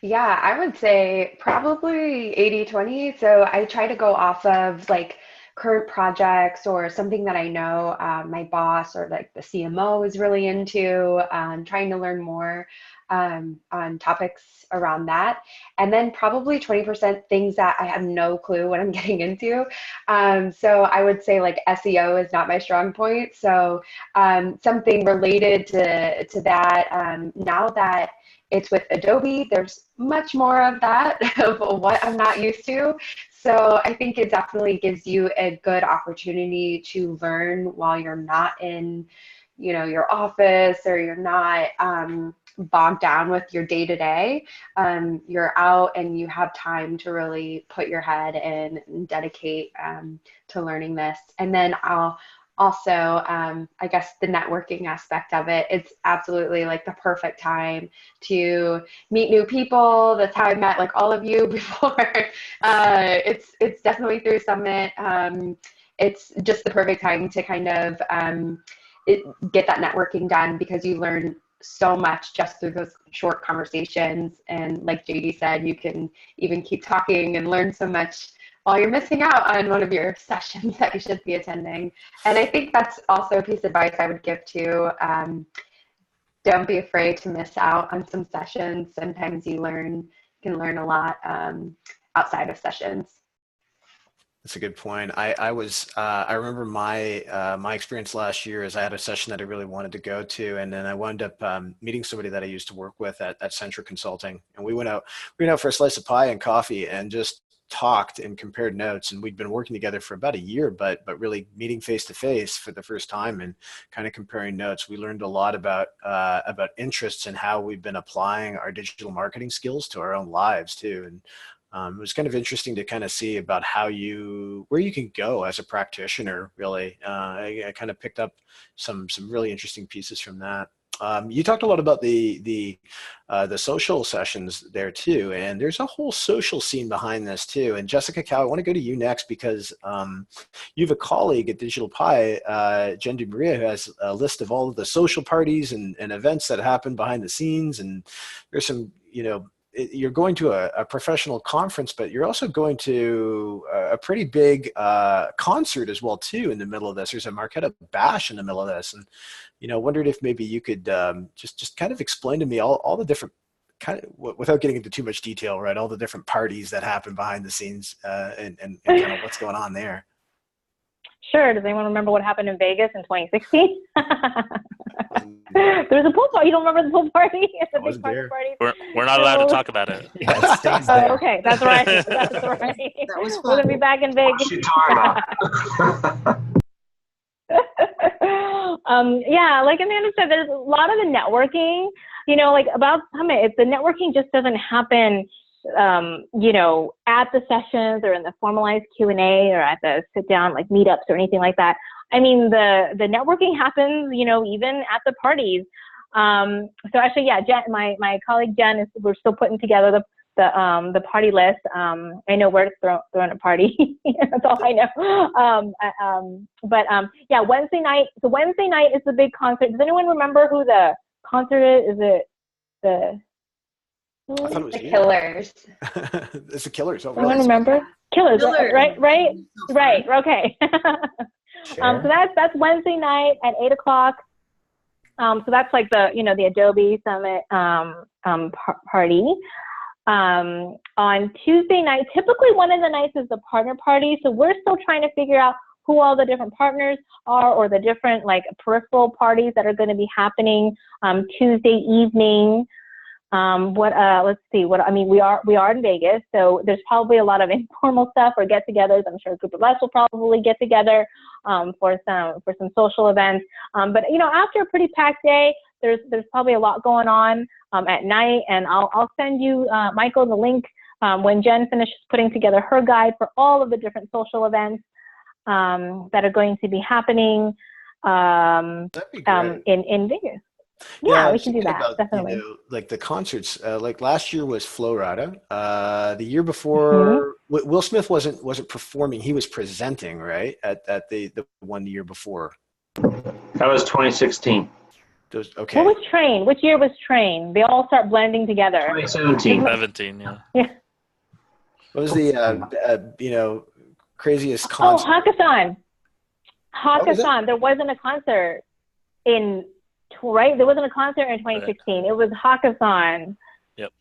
Yeah, I would say probably 80/20. So I try to go off of like current projects or something that I know my boss or like the CMO is really into, trying to learn more on topics around that. And then probably 20% things that I have no clue what I'm getting into. So I would say like SEO is not my strong point. So something related to that, now that it's with Adobe, there's much more of that of what I'm not used to. So I think it definitely gives you a good opportunity to learn while you're not in, your office, or you're not bogged down with your day to day. You're out and you have time to really put your head in and dedicate to learning this. And then I'll also, I guess the networking aspect of it, it's absolutely like the perfect time to meet new people. That's how I met like all of you before. It's definitely through Summit. It's just the perfect time to kind of get that networking done, because you learn so much just through those short conversations. And like JD said, you can even keep talking and learn so much while you're missing out on one of your sessions that you should be attending. And I think that's also a piece of advice I would give to, don't be afraid to miss out on some sessions. Sometimes you can learn a lot outside of sessions. That's a good point. I remember my experience last year is I had a session that I really wanted to go to, and then I wound up meeting somebody that I used to work with at Central Consulting, and we went out for a slice of pie and coffee and just talked and compared notes. And we'd been working together for about a year, but really meeting face to face for the first time and kind of comparing notes. We learned a lot about interests and how we've been applying our digital marketing skills to our own lives too. And it was kind of interesting to kind of see about where you can go as a practitioner, really. I kind of picked up some really interesting pieces from that. You talked a lot about the social sessions there too, and there's a whole social scene behind this too. And Jessica Cow, I want to go to you next, because you have a colleague at Digital Pie, Jen DeMaria, who has a list of all of the social parties and events that happen behind the scenes. And there's some, you're going to a professional conference, but you're also going to a pretty big concert as well too in the middle of this. There's a Marketo Bash in the middle of this, and wondered if maybe you could just kind of explain to me all the different kind of, without getting into too much detail, right? All the different parties that happen behind the scenes and kind of what's going on there. Sure. Does anyone remember what happened in Vegas in 2016? There was a pool party. You don't remember the pool party? It's a big party. We're not allowed to talk about it. Yeah, it stays there. Oh, okay, that's right. That's right. That was fun. We're gonna be back in Vegas. What you talking about? Yeah, like Amanda said, there's a lot of the networking. Like about Summit, the networking just doesn't happen. At the sessions or in the formalized Q&A or at the sit down like meetups or anything like that. I mean, the networking happens, even at the parties. So actually, yeah, Jen, my colleague Jen, we're still putting together the party list. I know where to throw in a party. That's all I know. Yeah, Wednesday night. So Wednesday night is the big concert. Does anyone remember who the concert is? Is it I thought it was The Killers. It's the Killers. Oh, Anyone really? remember? Killers, right? Right. Okay. Sure. So that's Wednesday night at 8:00. So that's like the Adobe Summit party. on Tuesday night. Typically one of the nights is the partner party. So we're still trying to figure out who all the different partners are, or the different like peripheral parties that are going to be happening Tuesday evening. Let's see. We are in Vegas, so there's probably a lot of informal stuff or get-togethers. I'm sure a group of us will probably get together for some social events. But after a pretty packed day, there's probably a lot going on at night, and I'll send you, Michael, the link when Jen finishes putting together her guide for all of the different social events that are going to be happening in Vegas. Yeah, we can do that, about, definitely. Like the concerts, like last year was Florida. The year before, Will Smith wasn't performing; he was presenting, right? At the one year before. That was 2016. Okay. What was Train? Which year was Train? They all start blending together. 2017. 17, yeah. What was the craziest concert? Oh, Hakkathon. Hakkathon. There wasn't a concert right? There wasn't a concert in 2016. It was Hakkathon. Yep.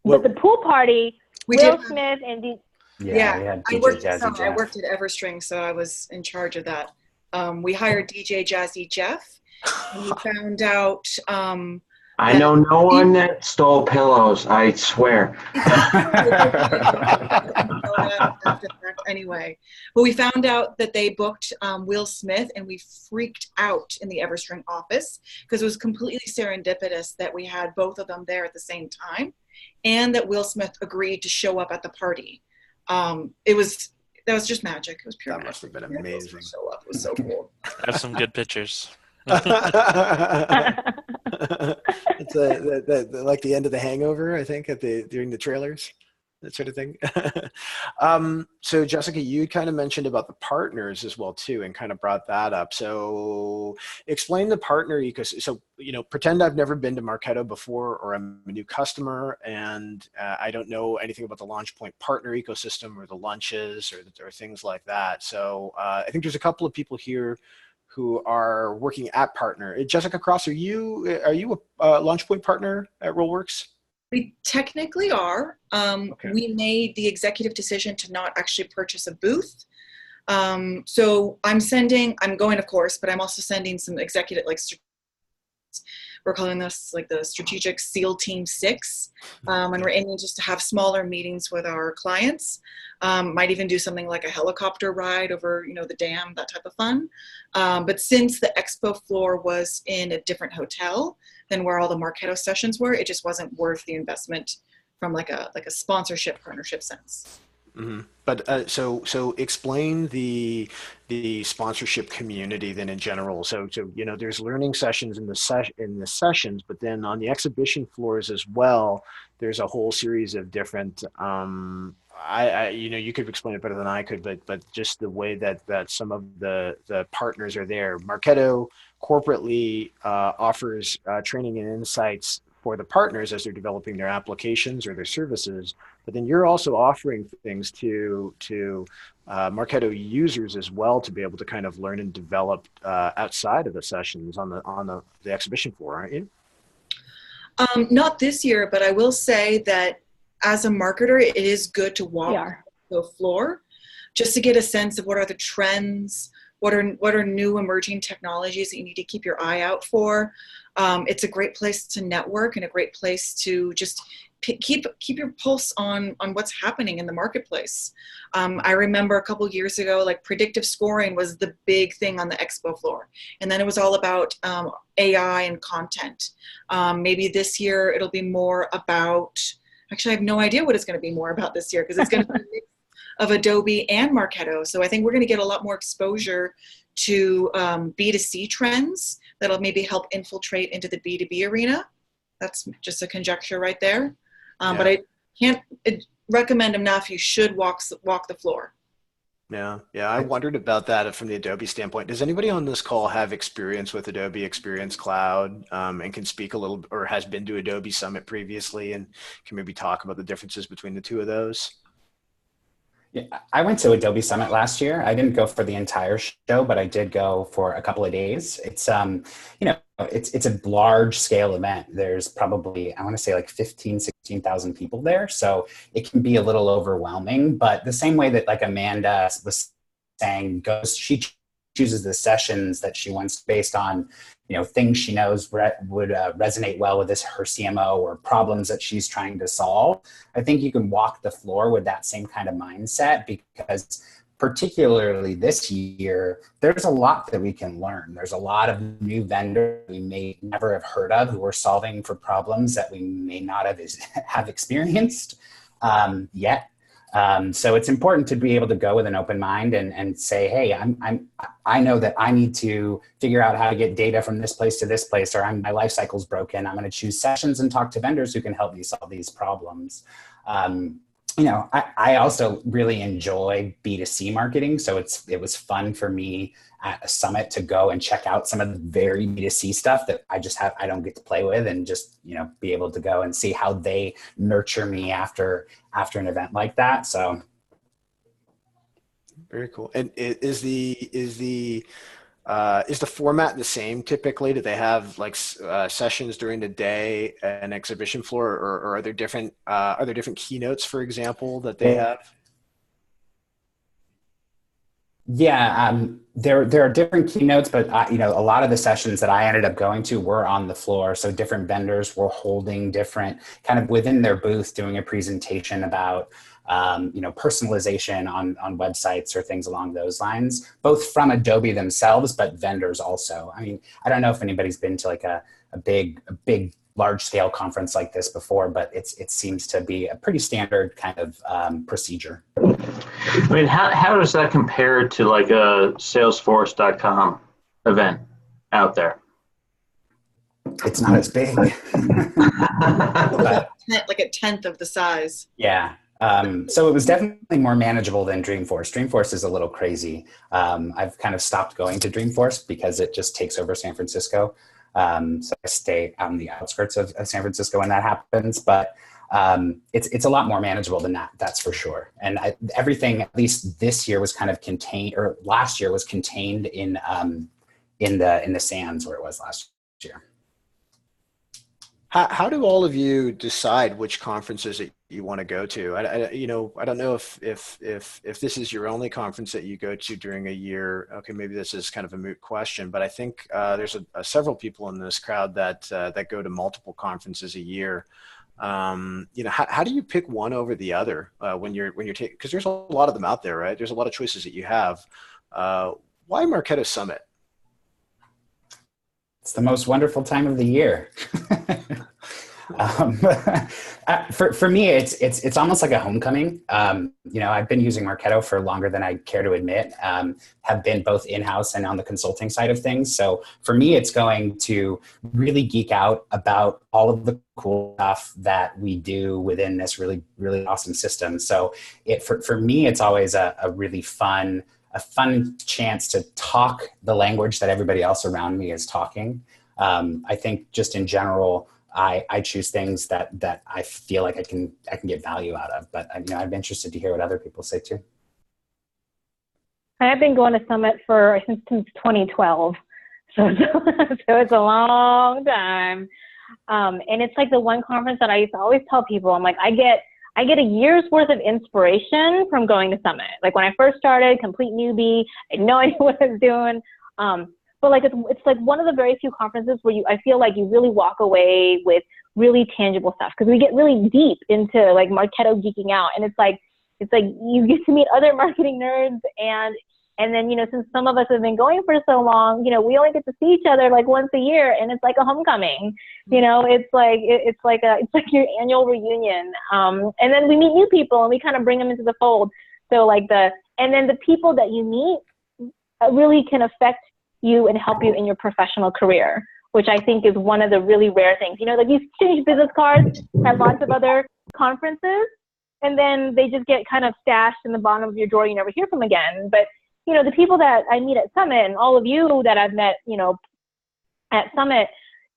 But the pool party, Will Smith and I worked at Everstring, so I was in charge of that. We hired DJ Jazzy Jeff, and we found out I know no one that stole pillows, I swear. Anyway, but we found out that they booked Will Smith, and we freaked out in the Everstring office because it was completely serendipitous that we had both of them there at the same time, and that Will Smith agreed to show up at the party. That was just magic. It was pure magic. That must have been amazing. It was so cool. I have some good pictures. It's like the end of The Hangover, I think, during the trailers, that sort of thing. So Jessica, you kind of mentioned about the partners as well too, and kind of brought that up. So explain the partner ecosystem. So pretend I've never been to Marketo before, or I'm a new customer, and I don't know anything about the LaunchPoint partner ecosystem or the lunches or things like that. So I think there's a couple of people here who are working at partner. Jessica Cross, are you a LaunchPoint partner at Rollworks? We technically are. Okay. We made the executive decision to not actually purchase a booth. So I'm going, of course, but I'm also sending some executive, we're calling this like the Strategic SEAL Team 6. And we're aiming just to have smaller meetings with our clients. Might even do something like a helicopter ride over, the dam, that type of fun. But since the expo floor was in a different hotel than where all the Marketo sessions were, it just wasn't worth the investment from like a sponsorship partnership sense. Mm-hmm. But so explain the sponsorship community then in general. So there's learning sessions in the sessions, but then on the exhibition floors as well, there's a whole series of different. You could explain it better than I could, but just the way that some of the partners are there. Marketo corporately offers training and insights for the partners as they're developing their applications or their services, but then you're also offering things to Marketo users as well to be able to kind of learn and develop outside of the sessions on the exhibition floor, aren't you? Not this year, but I will say that as a marketer, it is good to walk the floor just to get a sense of what are the trends, what are new emerging technologies that you need to keep your eye out for. It's a great place to network and a great place to just keep your pulse on what's happening in the marketplace. I remember a couple years ago, like predictive scoring was the big thing on the expo floor. And then it was all about AI and content. Maybe this year it'll be more about, actually I have no idea what it's going to be more about this year, because it's going to be a mix of Adobe and Marketo. So I think we're going to get a lot more exposure to B2C trends that'll maybe help infiltrate into the B2B arena. That's just a conjecture right there. But I can't recommend enough, you should walk the floor. Yeah, I wondered about that from the Adobe standpoint. Does anybody on this call have experience with Adobe Experience Cloud and can speak a little, or has been to Adobe Summit previously and can maybe talk about the differences between the two of those? Yeah, I went to Adobe Summit last year. I didn't go for the entire show, but I did go for a couple of days. It's, it's a large scale event. There's probably, I want to say like 16,000 people there. So it can be a little overwhelming, but the same way that like Amanda was saying she chooses the sessions that she wants based on, things she knows would resonate well with her CMO or problems that she's trying to solve. I think you can walk the floor with that same kind of mindset, because particularly this year, there's a lot that we can learn. There's a lot of new vendors we may never have heard of who are solving for problems that we may not have experienced yet. So it's important to be able to go with an open mind and say, hey, I know that I need to figure out how to get data from this place to this place, or my life cycle's broken. I'm going to choose sessions and talk to vendors who can help me solve these problems. I also really enjoy B2C marketing. So it was fun for me at a summit to go and check out some of the very B2C stuff that I don't get to play with, and just, be able to go and see how they nurture me after an event like that. So. Very cool. And is the format the same typically? Do they have like sessions during the day and exhibition floor, or are there different keynotes, for example, that they have? Yeah, there are different keynotes, but a lot of the sessions that I ended up going to were on the floor. So different vendors were holding different kind of within their booth, doing a presentation about personalization on websites or things along those lines, both from Adobe themselves, but vendors also. I mean, I don't know if anybody's been to like a big large scale conference like this before, but it seems to be a pretty standard kind of procedure. I mean, how does that compare to like a Salesforce.com event out there? It's not as big. Like a tenth of the size. Yeah. So it was definitely more manageable than Dreamforce. Dreamforce is a little crazy. I've kind of stopped going to Dreamforce because it just takes over San Francisco. So I stay on the outskirts of San Francisco when that happens, but it's a lot more manageable than that. That's for sure. And everything, at least this year, was kind of contained, or last year was contained in the Sands where it was last year. How do all of you decide which conferences that you want to go to? I don't know if this is your only conference that you go to during a year. Okay, maybe this is kind of a moot question, but I think there's several people in this crowd that go to multiple conferences a year. How do you pick one over the other when you're taking? Because there's a lot of them out there, right? There's a lot of choices that you have. Why Marketo Summit? It's the most wonderful time of the year. For me, it's almost like a homecoming. I've been using Marketo for longer than I care to admit, have been both in-house and on the consulting side of things. So for me, it's going to really geek out about all of the cool stuff that we do within this really, really awesome system. So for me, it's always a really fun chance to talk the language that everybody else around me is talking. I think just in general, I choose things that I feel like I can get value out of, but I'm interested to hear what other people say too. I've been going to Summit since 2012. So it's a long time. And it's like the one conference that I used to always tell people, I'm like, I get a year's worth of inspiration from going to Summit. Like when I first started, complete newbie, I had no idea what I was doing. But like it's like one of the very few conferences where I feel like you really walk away with really tangible stuff, because we get really deep into like Marketo geeking out, and it's like you get to meet other marketing nerds, and then since some of us have been going for so long, we only get to see each other like once a year, and it's like a homecoming. It's like your annual reunion. And then we meet new people and we kind of bring them into the fold. So and then the people that you meet really can affect you and help you in your professional career, which I think is one of the really rare things. Like you exchange business cards at lots of other conferences, and then they just get kind of stashed in the bottom of your drawer. You never hear from again. But the people that I meet at Summit, and all of you that I've met, at Summit,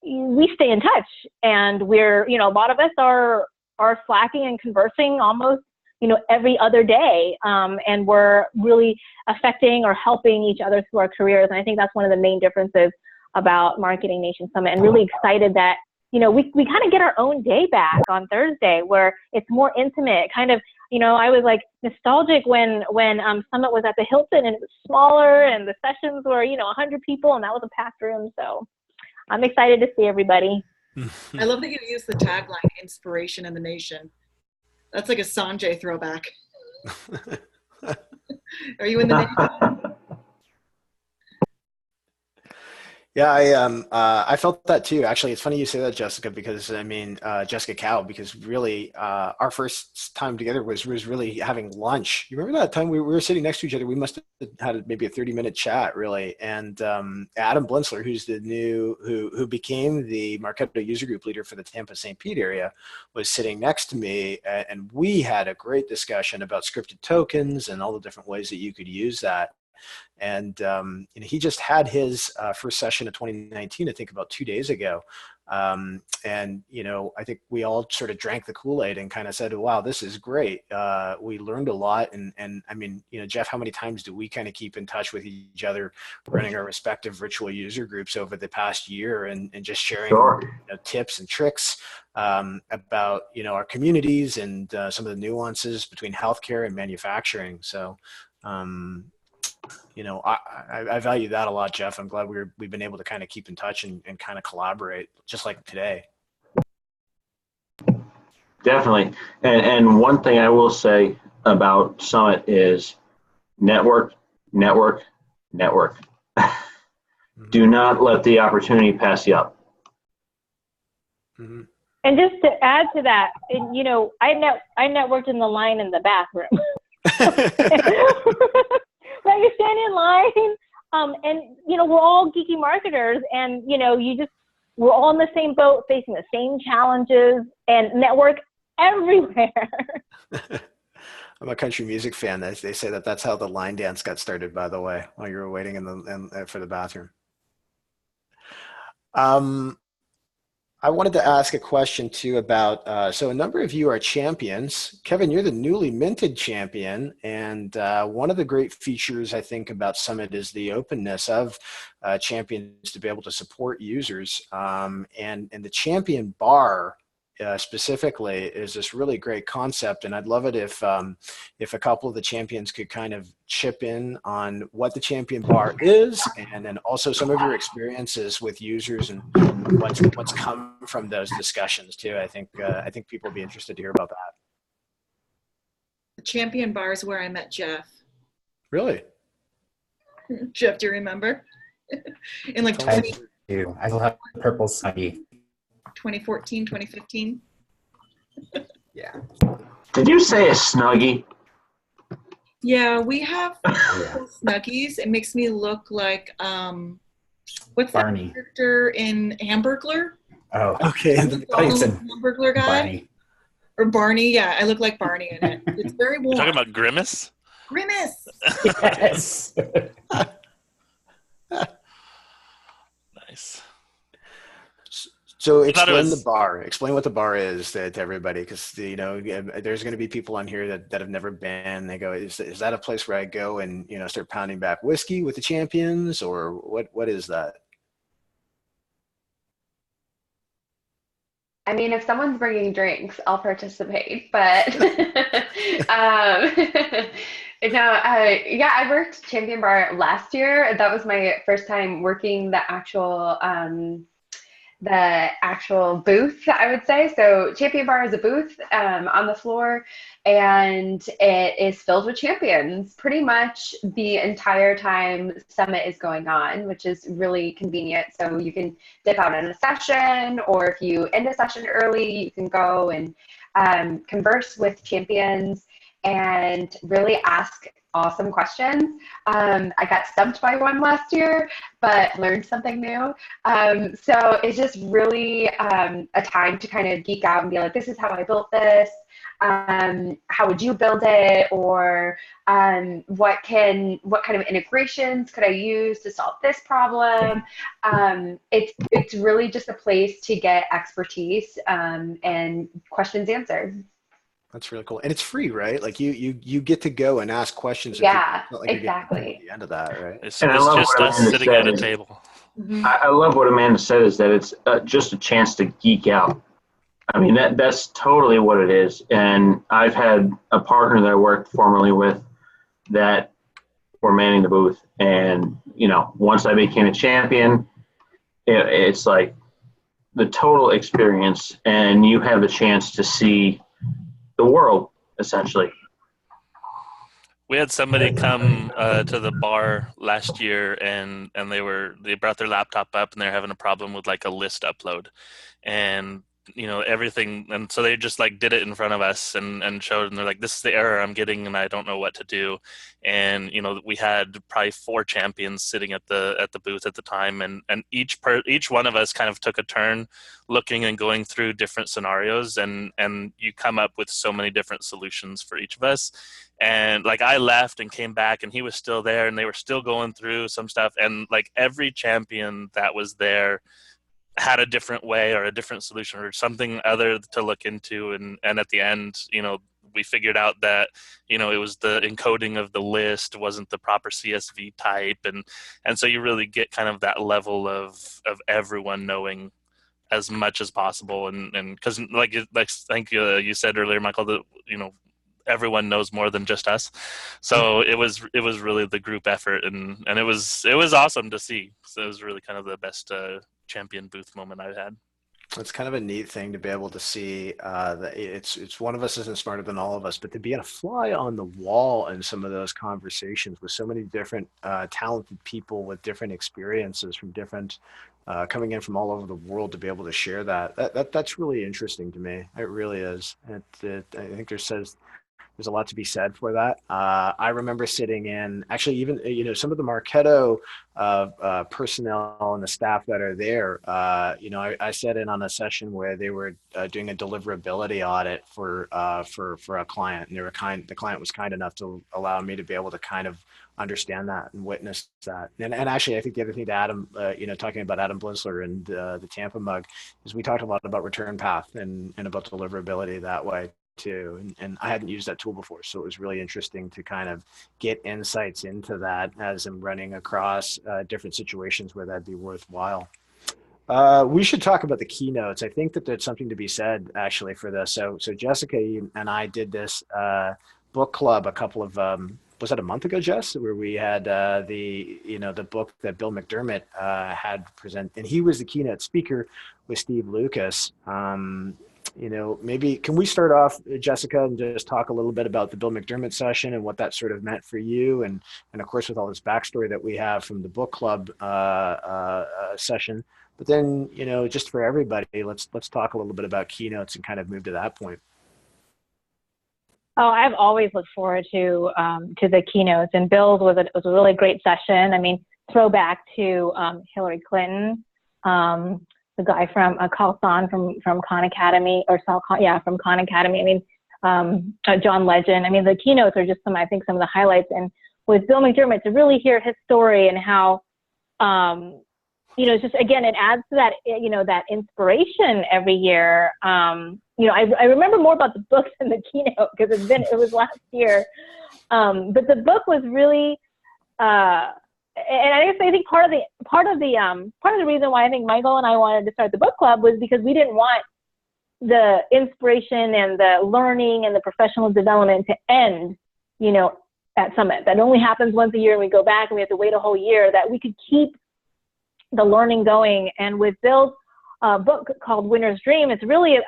we stay in touch, and we're, a lot of us are slacking and conversing almost, every other day, and we're really affecting or helping each other through our careers. And I think that's one of the main differences about Marketing Nation Summit, and really excited that, you know, we kind of get our own day back on Thursday where it's more intimate, kind of, you know, I was like nostalgic when Summit was at the Hilton and it was smaller and the sessions were, you know, 100 people and that was a packed room. So I'm excited to see everybody. I love that you use the tagline, inspiration in the nation. That's like a Sanjay throwback. Are you in the nation? Yeah, I felt that too. Actually, it's funny you say that, Jessica, because I mean, Jessica Cow, because really, our first time together was really having lunch. You remember that time we were sitting next to each other? We must have had maybe a 30-minute chat, really. And Adam Blintzler, who's who became the Marketo user group leader for the Tampa St. Pete area, was sitting next to me, and we had a great discussion about scripted tokens and all the different ways that you could use that. And you know, he just had his first session of 2019, I think about 2 days ago. And, you know, I think we all sort of drank the Kool-Aid and kind of said, wow, this is great. We learned a lot. And I mean, you know, Jeff, how many times do we kind of keep in touch with each other running our respective virtual user groups over the past year and just sharing you know, tips and tricks about, you know, our communities and some of the nuances between healthcare and manufacturing. So, you know, I value that a lot, Jeff. I'm glad we've been able to kind of keep in touch and kind of collaborate just like today. Definitely. And one thing I will say about Summit is network, network, network. Do not let the opportunity pass you up. Mm-hmm. And just to add to that, you know, I networked in the line in the bathroom. Right, you stand in line, and you know, we're all geeky marketers, and you know, we're all in the same boat, facing the same challenges, and network everywhere. I'm a country music fan. They say that's how the line dance got started, by the way, while you were waiting for the bathroom. I wanted to ask a question too about, so a number of you are champions. Kevin, you're the newly minted champion. And one of the great features I think about Summit is the openness of champions to be able to support users. And the champion bar specifically is this really great concept. And I'd love it if a couple of the champions could kind of chip in on what the champion bar is, and then also some of your experiences with users and what's come from those discussions too. I think people will be interested to hear about that. The champion bar is where I met Jeff. Really? Jeff, do you remember? In like I do. I still have the purple Snuggie. 2014, 2015. Yeah. Did you say a Snuggie? Yeah, we have Snuggies. It makes me look like what's Barney. that character in Hamburglar? Oh, okay. Hamburglar guy? Barney. Or Barney, yeah, I look like Barney in it. It's very warm. You're talking about Grimace? Grimace! Yes. Nice. So explain the bar. Explain what the bar is to everybody, because you know there's going to be people on here that have never been. They go, is that a place where I go and you know start pounding back whiskey with the champions, or what is that? I mean, if someone's bringing drinks, I'll participate. But yeah, I worked Champion Bar last year. That was my first time working the actual booth, I would say. So Champion Bar is a booth on the floor, and it is filled with champions pretty much the entire time Summit is going on, which is really convenient. So you can dip out in a session, or if you end a session early, you can go and converse with champions and really ask awesome questions. I got stumped by one last year, but learned something new. So it's just really a time to kind of geek out and be like, this is how I built this. How would you build it? Or what kind of integrations could I use to solve this problem? It's really just a place to get expertise and questions answered. That's really cool. And it's free, right? Like you get to go and ask questions. Yeah, like exactly. at the end of that, right? It's just us sitting at a table. Mhm. I love what Amanda said, is that it's just a chance to geek out. I mean, that's totally what it is. And I've had a partner that I worked formerly with that were manning the booth. And, you know, once I became a champion, it's like the total experience, and you have the chance to see the world, essentially. We had somebody come to the bar last year, and they brought their laptop up, and they're having a problem with like a list upload, and you know everything, and so they just like did it in front of us and showed, and they're like, "This is the error I'm getting, and I don't know what to do." And you know, we had probably 4 champions sitting at the booth at the time, and each one of us kind of took a turn looking and going through different scenarios, and you come up with so many different solutions for each of us. And like I left and came back, and he was still there, and they were still going through some stuff, and like every champion that was there had a different way or a different solution or something other to look into. And at the end, you know, we figured out that, you know, it was the encoding of the list wasn't the proper CSV type. And so you really get kind of that level of everyone knowing as much as possible. And cause like I think you said earlier, Michael, that, you know, everyone knows more than just us. So it was really the group effort, and it was awesome to see. So it was really kind of the best champion booth moment I've had. It's kind of a neat thing to be able to see that it's one of us isn't smarter than all of us, but to be a fly on the wall in some of those conversations with so many different talented people with different experiences from different coming in from all over the world, to be able to share that's really interesting to me. It really is. I think there's a lot to be said for that. I remember sitting in, actually, even, you know, some of the Marketo personnel and the staff that are there. You know, I sat in on a session where they were doing a deliverability audit for a client, and the client was kind enough to allow me to be able to kind of understand that and witness that. And actually, I think the other thing to Adam, you know, talking about Adam Blinzler and the Tampa mug, is we talked a lot about return path and about deliverability that way too. And I hadn't used that tool before. So it was really interesting to kind of get insights into that as I'm running across different situations where that'd be worthwhile. We should talk about the keynotes. I think that there's something to be said actually for this. So Jessica and I did this book club a couple of, was that a month ago, Jess, where we had the book that Bill McDermott had present, and he was the keynote speaker with Steve Lucas. You know, maybe can we start off, Jessica, and just talk a little bit about the Bill McDermott session and what that sort of meant for you, and of course with all this backstory that we have from the book club session. But then, you know, just for everybody, let's talk a little bit about keynotes and kind of move to that point. Oh, I've always looked forward to the keynotes, and Bill's was a really great session. I mean, throwback to Hillary Clinton. The guy from Khalsan from Khan Academy, or from Khan Academy. I mean, John Legend. I mean, the keynotes are just some of the highlights. And with Bill McDermott, to really hear his story and how, you know, just again, it adds to that, you know, that inspiration every year. You know, I remember more about the book than the keynote because it was last year. But the book was really. And I think part of the reason why I think Michael and I wanted to start the book club was because we didn't want the inspiration and the learning and the professional development to end, you know, at Summit. That only happens once a year, and we go back and we have to wait a whole year. That we could keep the learning going. And with Bill's book called Winner's Dream, it's really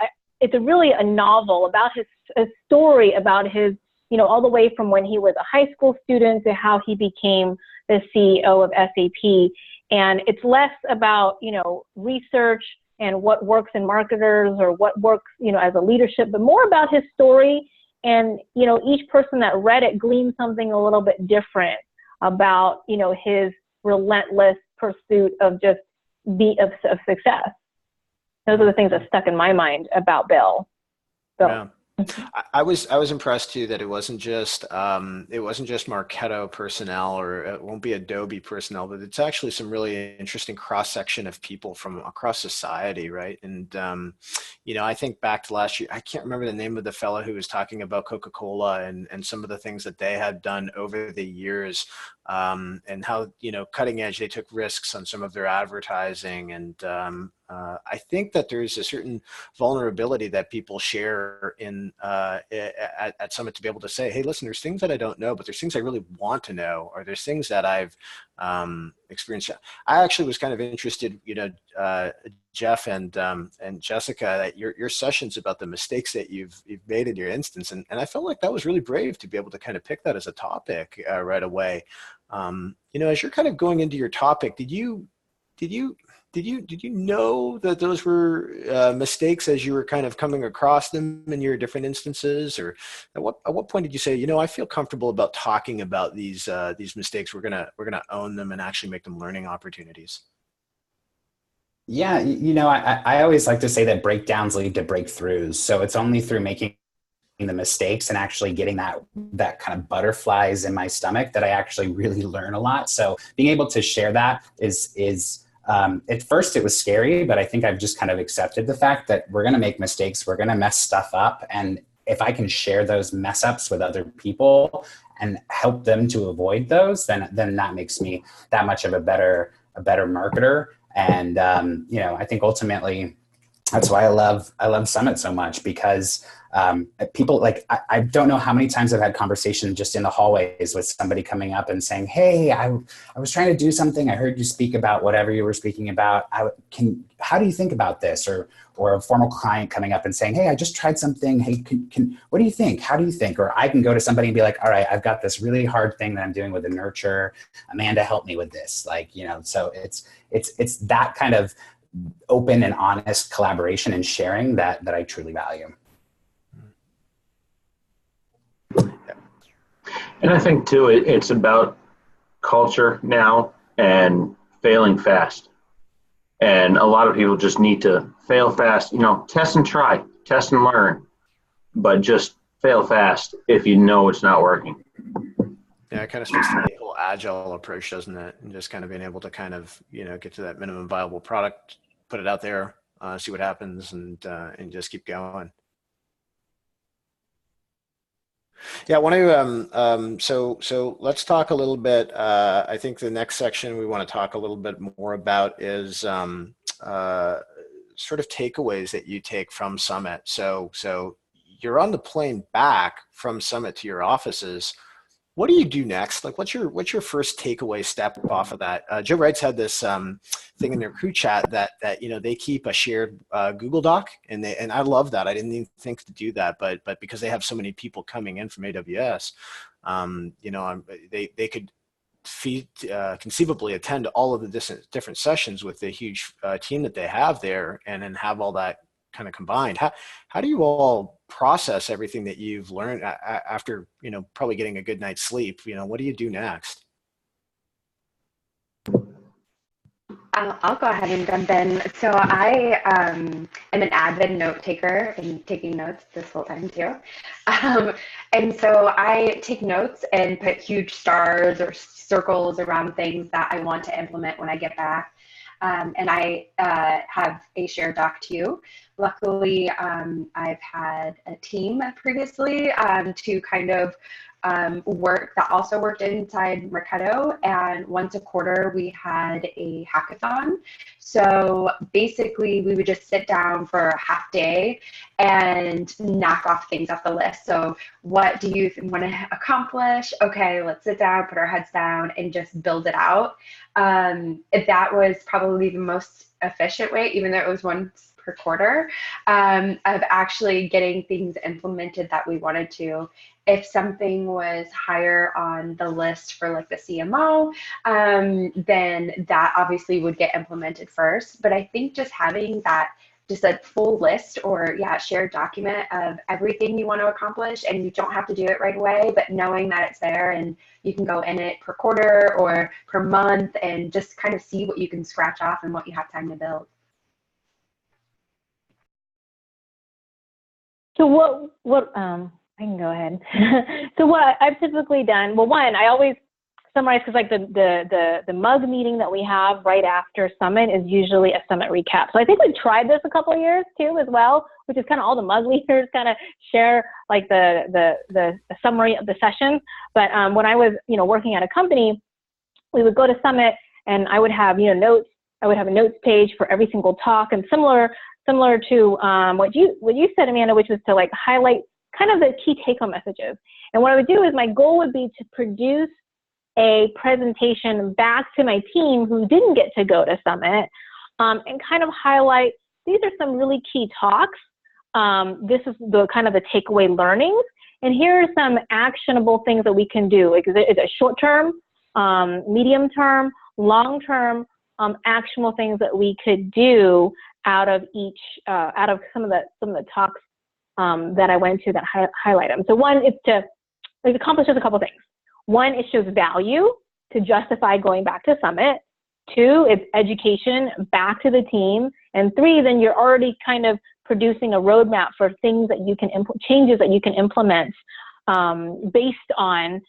a novel about a story about his, you know, all the way from when he was a high school student to how he became the CEO of SAP. And it's less about, you know, research and what works in marketers or what works, you know, as a leadership, but more about his story. And, you know, each person that read it gleaned something a little bit different about, you know, his relentless pursuit of just of success. Those are the things that stuck in my mind about Bill. Yeah. I was impressed too that it wasn't just Marketo personnel, or it won't be Adobe personnel, but it's actually some really interesting cross section of people from across society, right? And you know, I think back to last year, I can't remember the name of the fellow who was talking about Coca-Cola and some of the things that they had done over the years and how, cutting edge, they took risks on some of their advertising. And I think that there's a certain vulnerability that people share at Summit to be able to say, hey, listen, there's things that I don't know, but there's things I really want to know, or there's things that I've experienced. I actually was kind of interested, Jeff and Jessica, that your sessions about the mistakes that you've made in your instance, and I felt like that was really brave to be able to kind of pick that as a topic right away. As you're kind of going into your topic, did you know that those were mistakes as you were kind of coming across them in your different instances, or at what point did you say, I feel comfortable about talking about these mistakes? We're gonna own them and actually make them learning opportunities. Yeah, I always like to say that breakdowns lead to breakthroughs. So it's only through making the mistakes and actually getting that kind of butterflies in my stomach that I actually really learn a lot. So being able to share that is at first it was scary, but I think I've just kind of accepted the fact that we're going to make mistakes, we're going to mess stuff up, and if I can share those mess ups with other people and help them to avoid those, then that makes me that much of a better marketer. And I think ultimately that's why I love Summit so much, because people, like, I don't know how many times I've had conversations just in the hallways with somebody coming up and saying, hey, I was trying to do something. I heard you speak about whatever you were speaking about. How do you think about this? Or a formal client coming up and saying, hey, I just tried something. Hey, what do you think? How do you think? Or I can go to somebody and be like, all right, I've got this really hard thing that I'm doing with a nurture. Amanda, help me with this. So it's that kind of open and honest collaboration and sharing that I truly value. And I think too, it's about culture now and failing fast. And a lot of people just need to fail fast, test and try, test and learn, but just fail fast if you know it's not working. Yeah, it kind of speaks to the whole agile approach, doesn't it? And just kind of being able to kind of, get to that minimum viable product, put it out there, see what happens, and just keep going. Yeah, I want to, so let's talk a little bit. I think the next section we want to talk a little bit more about is sort of takeaways that you take from Summit. So you're on the plane back from Summit to your offices. What do you do next? Like, what's your first takeaway step off of that? Joe Wright's had this thing in their crew chat that they keep a shared Google Doc, and I love that. I didn't even think to do that, but because they have so many people coming in from AWS, they could conceivably attend all of the different sessions with the huge team that they have there, and then have all that kind of combined. How do you all process everything that you've learned after probably getting a good night's sleep? What do you do next? I'll go ahead and jump in. So I am an avid note taker and taking notes this whole time too. And so I take notes and put huge stars or circles around things that I want to implement when I get back. And I have a shared doc too. Luckily, I've had a team previously to kind of work that also worked inside Marketo, and once a quarter we had a hackathon. So basically we would just sit down for a half day and knock off things off the list. So what do you want to accomplish? Okay, let's sit down, put our heads down, and just build it out. That was probably the most efficient way, even though it was once per quarter, of actually getting things implemented that we wanted to. If something was higher on the list for like the CMO, then that obviously would get implemented first. But I think just having that, just a full list or shared document of everything you want to accomplish, and you don't have to do it right away, but knowing that it's there and you can go in it per quarter or per month and just kind of see what you can scratch off and what you have time to build. So what I can go ahead. So what I've typically done, well, one, I always summarize, because like the mug meeting that we have right after Summit is usually a Summit recap. So I think we've tried this a couple of years too as well, which is kind of all the mug leaders kind of share like the summary of the session. But when I was working at a company, we would go to Summit, and I would have, notes. I would have a notes page for every single talk, and similar to what you said, Amanda, which was to like highlight kind of the key take-home messages. And what I would do is my goal would be to produce a presentation back to my team who didn't get to go to Summit, and kind of highlight, these are some really key talks. This is the kind of the takeaway learnings. And here are some actionable things that we can do. Like, is it a short-term, medium-term, long-term, actionable things that we could do out of some of the talks that I went to that highlight them. So one is it accomplishes a couple things. One, it shows value to justify going back to Summit. Two, it's education back to the team. And three, then you're already kind of producing a roadmap for things that you can changes that you can implement based on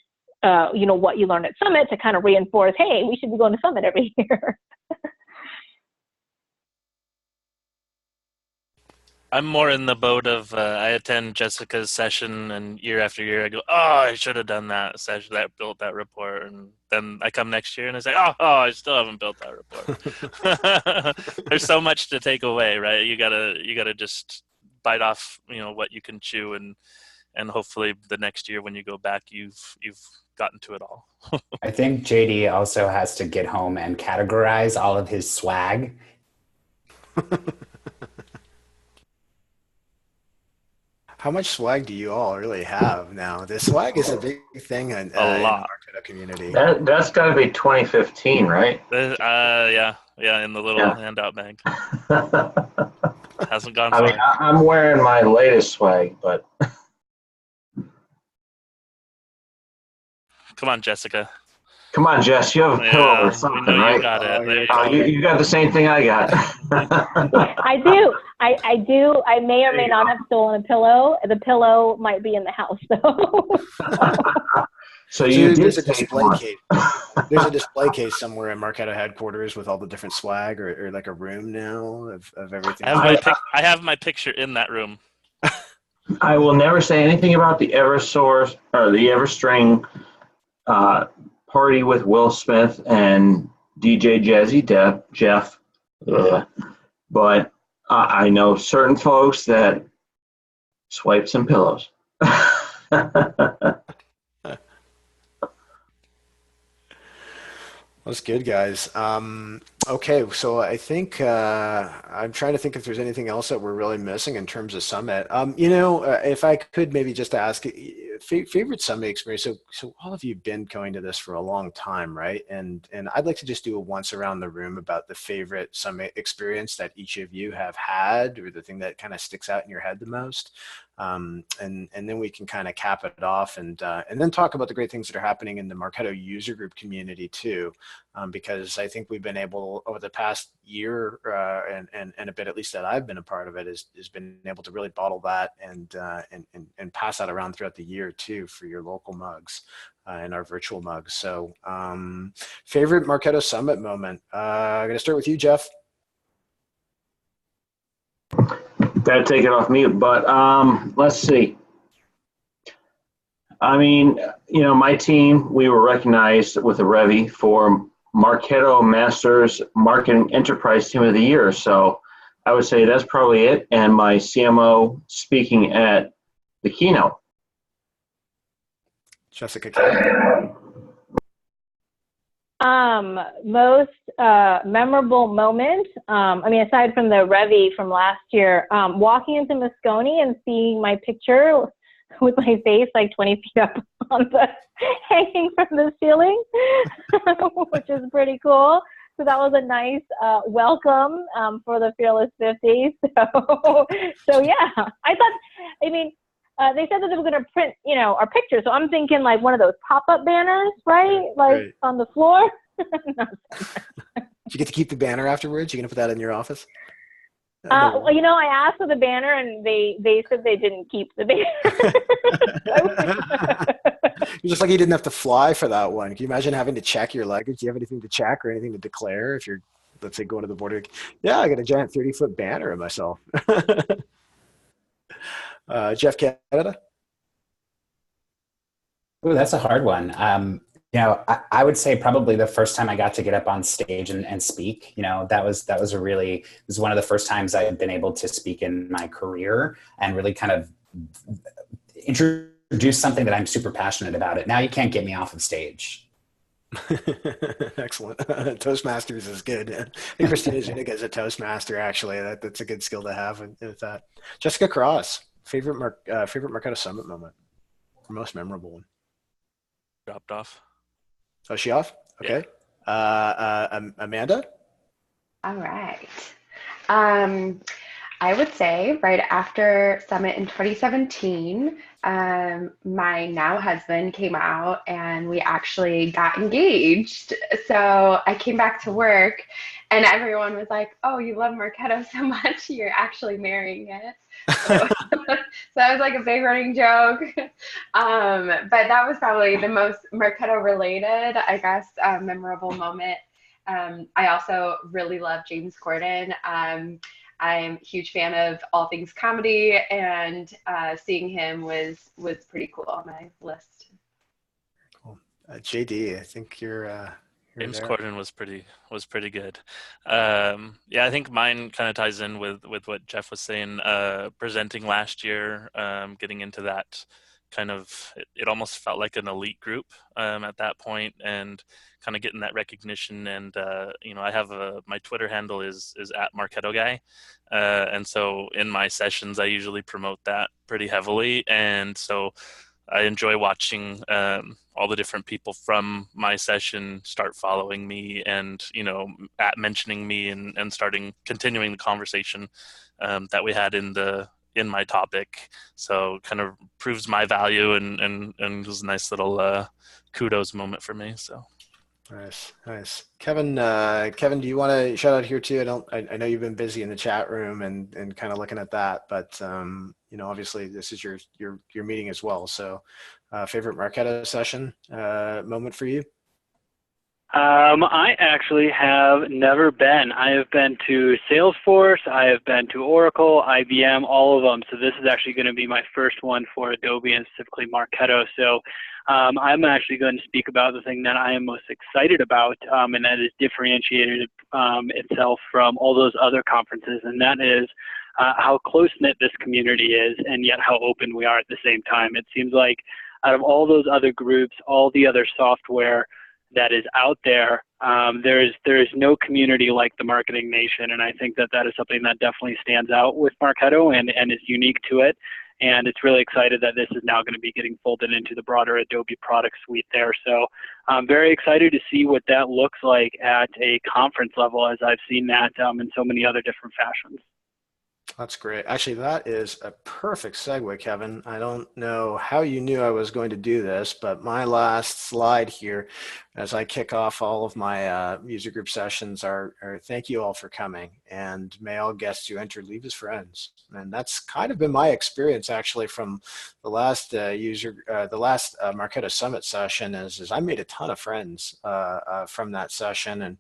what you learned at Summit to kind of reinforce, hey, we should be going to Summit every year. I'm more in the boat of I attend Jessica's session, and year after year I go, oh, I should have done that session, that built that report, and then I come next year and I say, oh, I still haven't built that report. There's so much to take away, right? You gotta just bite off, what you can chew, and hopefully the next year when you go back, you've gotten to it all. I think JD also has to get home and categorize all of his swag. How much swag do you all really have now? The swag is a big thing in the Marketo community. That's got to be 2015, right? Yeah, in the little handout bag. Hasn't gone far. I mean, I'm wearing my latest swag, but come on, Jessica. Come on, Jess, you have a pillow or something, right? You got it. You got the same thing I got. I do. I do. I may or may not have stolen a pillow. The pillow might be in the house, though. So there's a display case. There's a display case somewhere in Marketo headquarters with all the different swag, or like a room now of everything. I have my picture in that room. I will never say anything about the Eversource or the Everstring party with Will Smith and DJ Jazzy Jeff. But I know certain folks that swipe some pillows. That's good, guys. Okay, so I think I'm trying to think if there's anything else that we're really missing in terms of Summit. If I could maybe just ask, favorite Summit experience. So all of you have been going to this for a long time, right? And I'd like to just do a once around the room about the favorite Summit experience that each of you have had, or the thing that kind of sticks out in your head the most. And then we can kind of cap it off, and then talk about the great things that are happening in the Marketo user group community too, because I think we've been able over the past year and a bit, at least that I've been a part of it, has been able to really bottle that and pass that around throughout the year too for your local mugs and our virtual mugs. So favorite Marketo Summit moment. I'm gonna start with you, Jeff. Gotta take it off mute, but let's see. I mean, my team, we were recognized with a Revy for Marketo Masters Marketing Enterprise Team of the Year. So I would say that's probably it. And my CMO speaking at the keynote. Jessica. Most memorable moment, aside from the Revy from last year, walking into Moscone and seeing my picture with my face like 20 feet up hanging from the ceiling, which is pretty cool. So that was a nice welcome for the Fearless 50. So yeah, they said that they were going to print, our picture. So I'm thinking like one of those pop-up banners, right? Like on the floor. Did you get to keep the banner afterwards? You going to put that in your office? Well, I asked for the banner and they said they didn't keep the banner. You're just like, you didn't have to fly for that one. Can you imagine having to check your luggage? Do you have anything to check or anything to declare if you're, let's say, going to the border? Yeah, I got a giant 30-foot banner of myself. Jeff Canada? Oh, that's a hard one. I would say probably the first time I got to get up on stage and speak, that was it was one of the first times I've been able to speak in my career and really kind of introduce something that I'm super passionate about. It now you can't get me off of stage. Excellent. Toastmasters is good. I think Christina Zuniga is a Toastmaster, actually. That's a good skill to have with that. Jessica Cross, favorite Marketo Summit moment, or most memorable one? Dropped off. Oh, is she off? Okay. Yeah. Amanda? All right. Um, I would say right after Summit in 2017, my now husband came out and we actually got engaged. So I came back to work and everyone was like, "Oh, you love Marketo so much, you're actually marrying it." So, so that was like a big running joke. But that was probably the most Marketo related, I guess, memorable moment. I also really love James Corden. I'm a huge fan of all things comedy, and seeing him was pretty cool on my list. Cool. JD, I think you're James there. Corden was pretty good. Yeah, I think mine kind of ties in with what Jeff was saying. Presenting last year, getting into that kind of, it almost felt like an elite group at that point, and kind of getting that recognition. And I have my Twitter handle is at Marketo Guy, and so in my sessions I usually promote that pretty heavily, and so I enjoy watching all the different people from my session start following me and, at mentioning me and continuing the conversation that we had in my topic. So kind of proves my value and it was a nice little kudos moment for me. So. Nice. Kevin, do you want to shout out here too? I know you've been busy in the chat room and kind of looking at that, but obviously this is your meeting as well. So, favorite Marketo session moment for you? I actually have never been. I have been to Salesforce, I have been to Oracle, IBM, all of them. So this is actually going to be my first one for Adobe and specifically Marketo. So I'm actually going to speak about the thing that I am most excited about, and that is differentiated itself from all those other conferences, and that is how close-knit this community is, and yet how open we are at the same time. It seems like out of all those other groups, all the other software that is out there, there is no community like the Marketing Nation, and I think that is something that definitely stands out with Marketo and is unique to it. And it's really excited that this is now going to be getting folded into the broader Adobe product suite there. So I'm very excited to see what that looks like at a conference level, as I've seen that in so many other different fashions. That's great. Actually, that is a perfect segue, Kevin. I don't know how you knew I was going to do this, but my last slide here, as I kick off all of my user group sessions, are thank you all for coming, and may all guests who enter leave as friends. And that's kind of been my experience actually from the last Marketo Summit session. Is I made a ton of friends from that session, and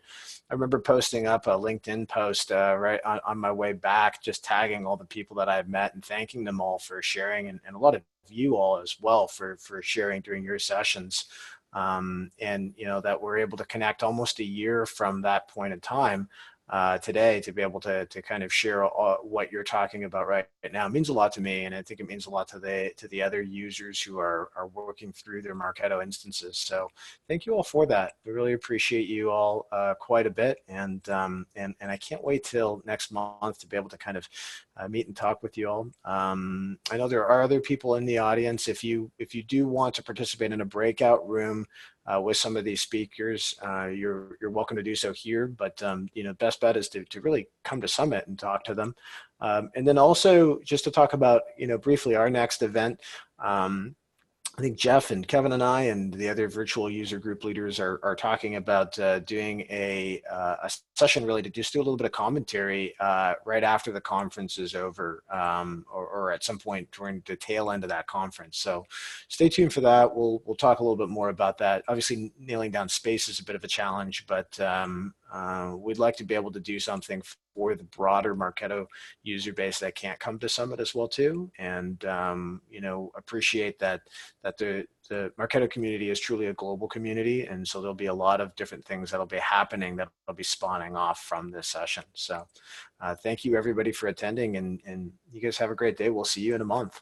I remember posting up a LinkedIn post right on my way back, just tagging all the people that I've met and thanking them all for sharing, and a lot of you all as well for sharing during your sessions. And that we're able to connect almost a year from that point in time today to be able to kind of share what you're talking about right now. It means a lot to me, and I think it means a lot to the other users who are working through their Marketo instances. So thank you all for that. We really appreciate you all quite a bit, and I can't wait till next month to be able to kind of meet and talk with you all. I know there are other people in the audience. If you do want to participate in a breakout room with some of these speakers, you're welcome to do so here. But best bet is to really come to Summit and talk to them. And then also just to talk about briefly our next event. I think Jeff and Kevin and I and the other virtual user group leaders are talking about doing a session really to just do a little bit of commentary right after the conference is over, or at some point during the tail end of that conference. So stay tuned for that. We'll talk a little bit more about that. Obviously, nailing down space is a bit of a challenge, but We'd like to be able to do something for the broader Marketo user base that can't come to Summit as well too, and appreciate that the Marketo community is truly a global community, and so there'll be a lot of different things that'll be happening that'll be spawning off from this session. So thank you everybody for attending, and you guys have a great day. We'll see you in a month.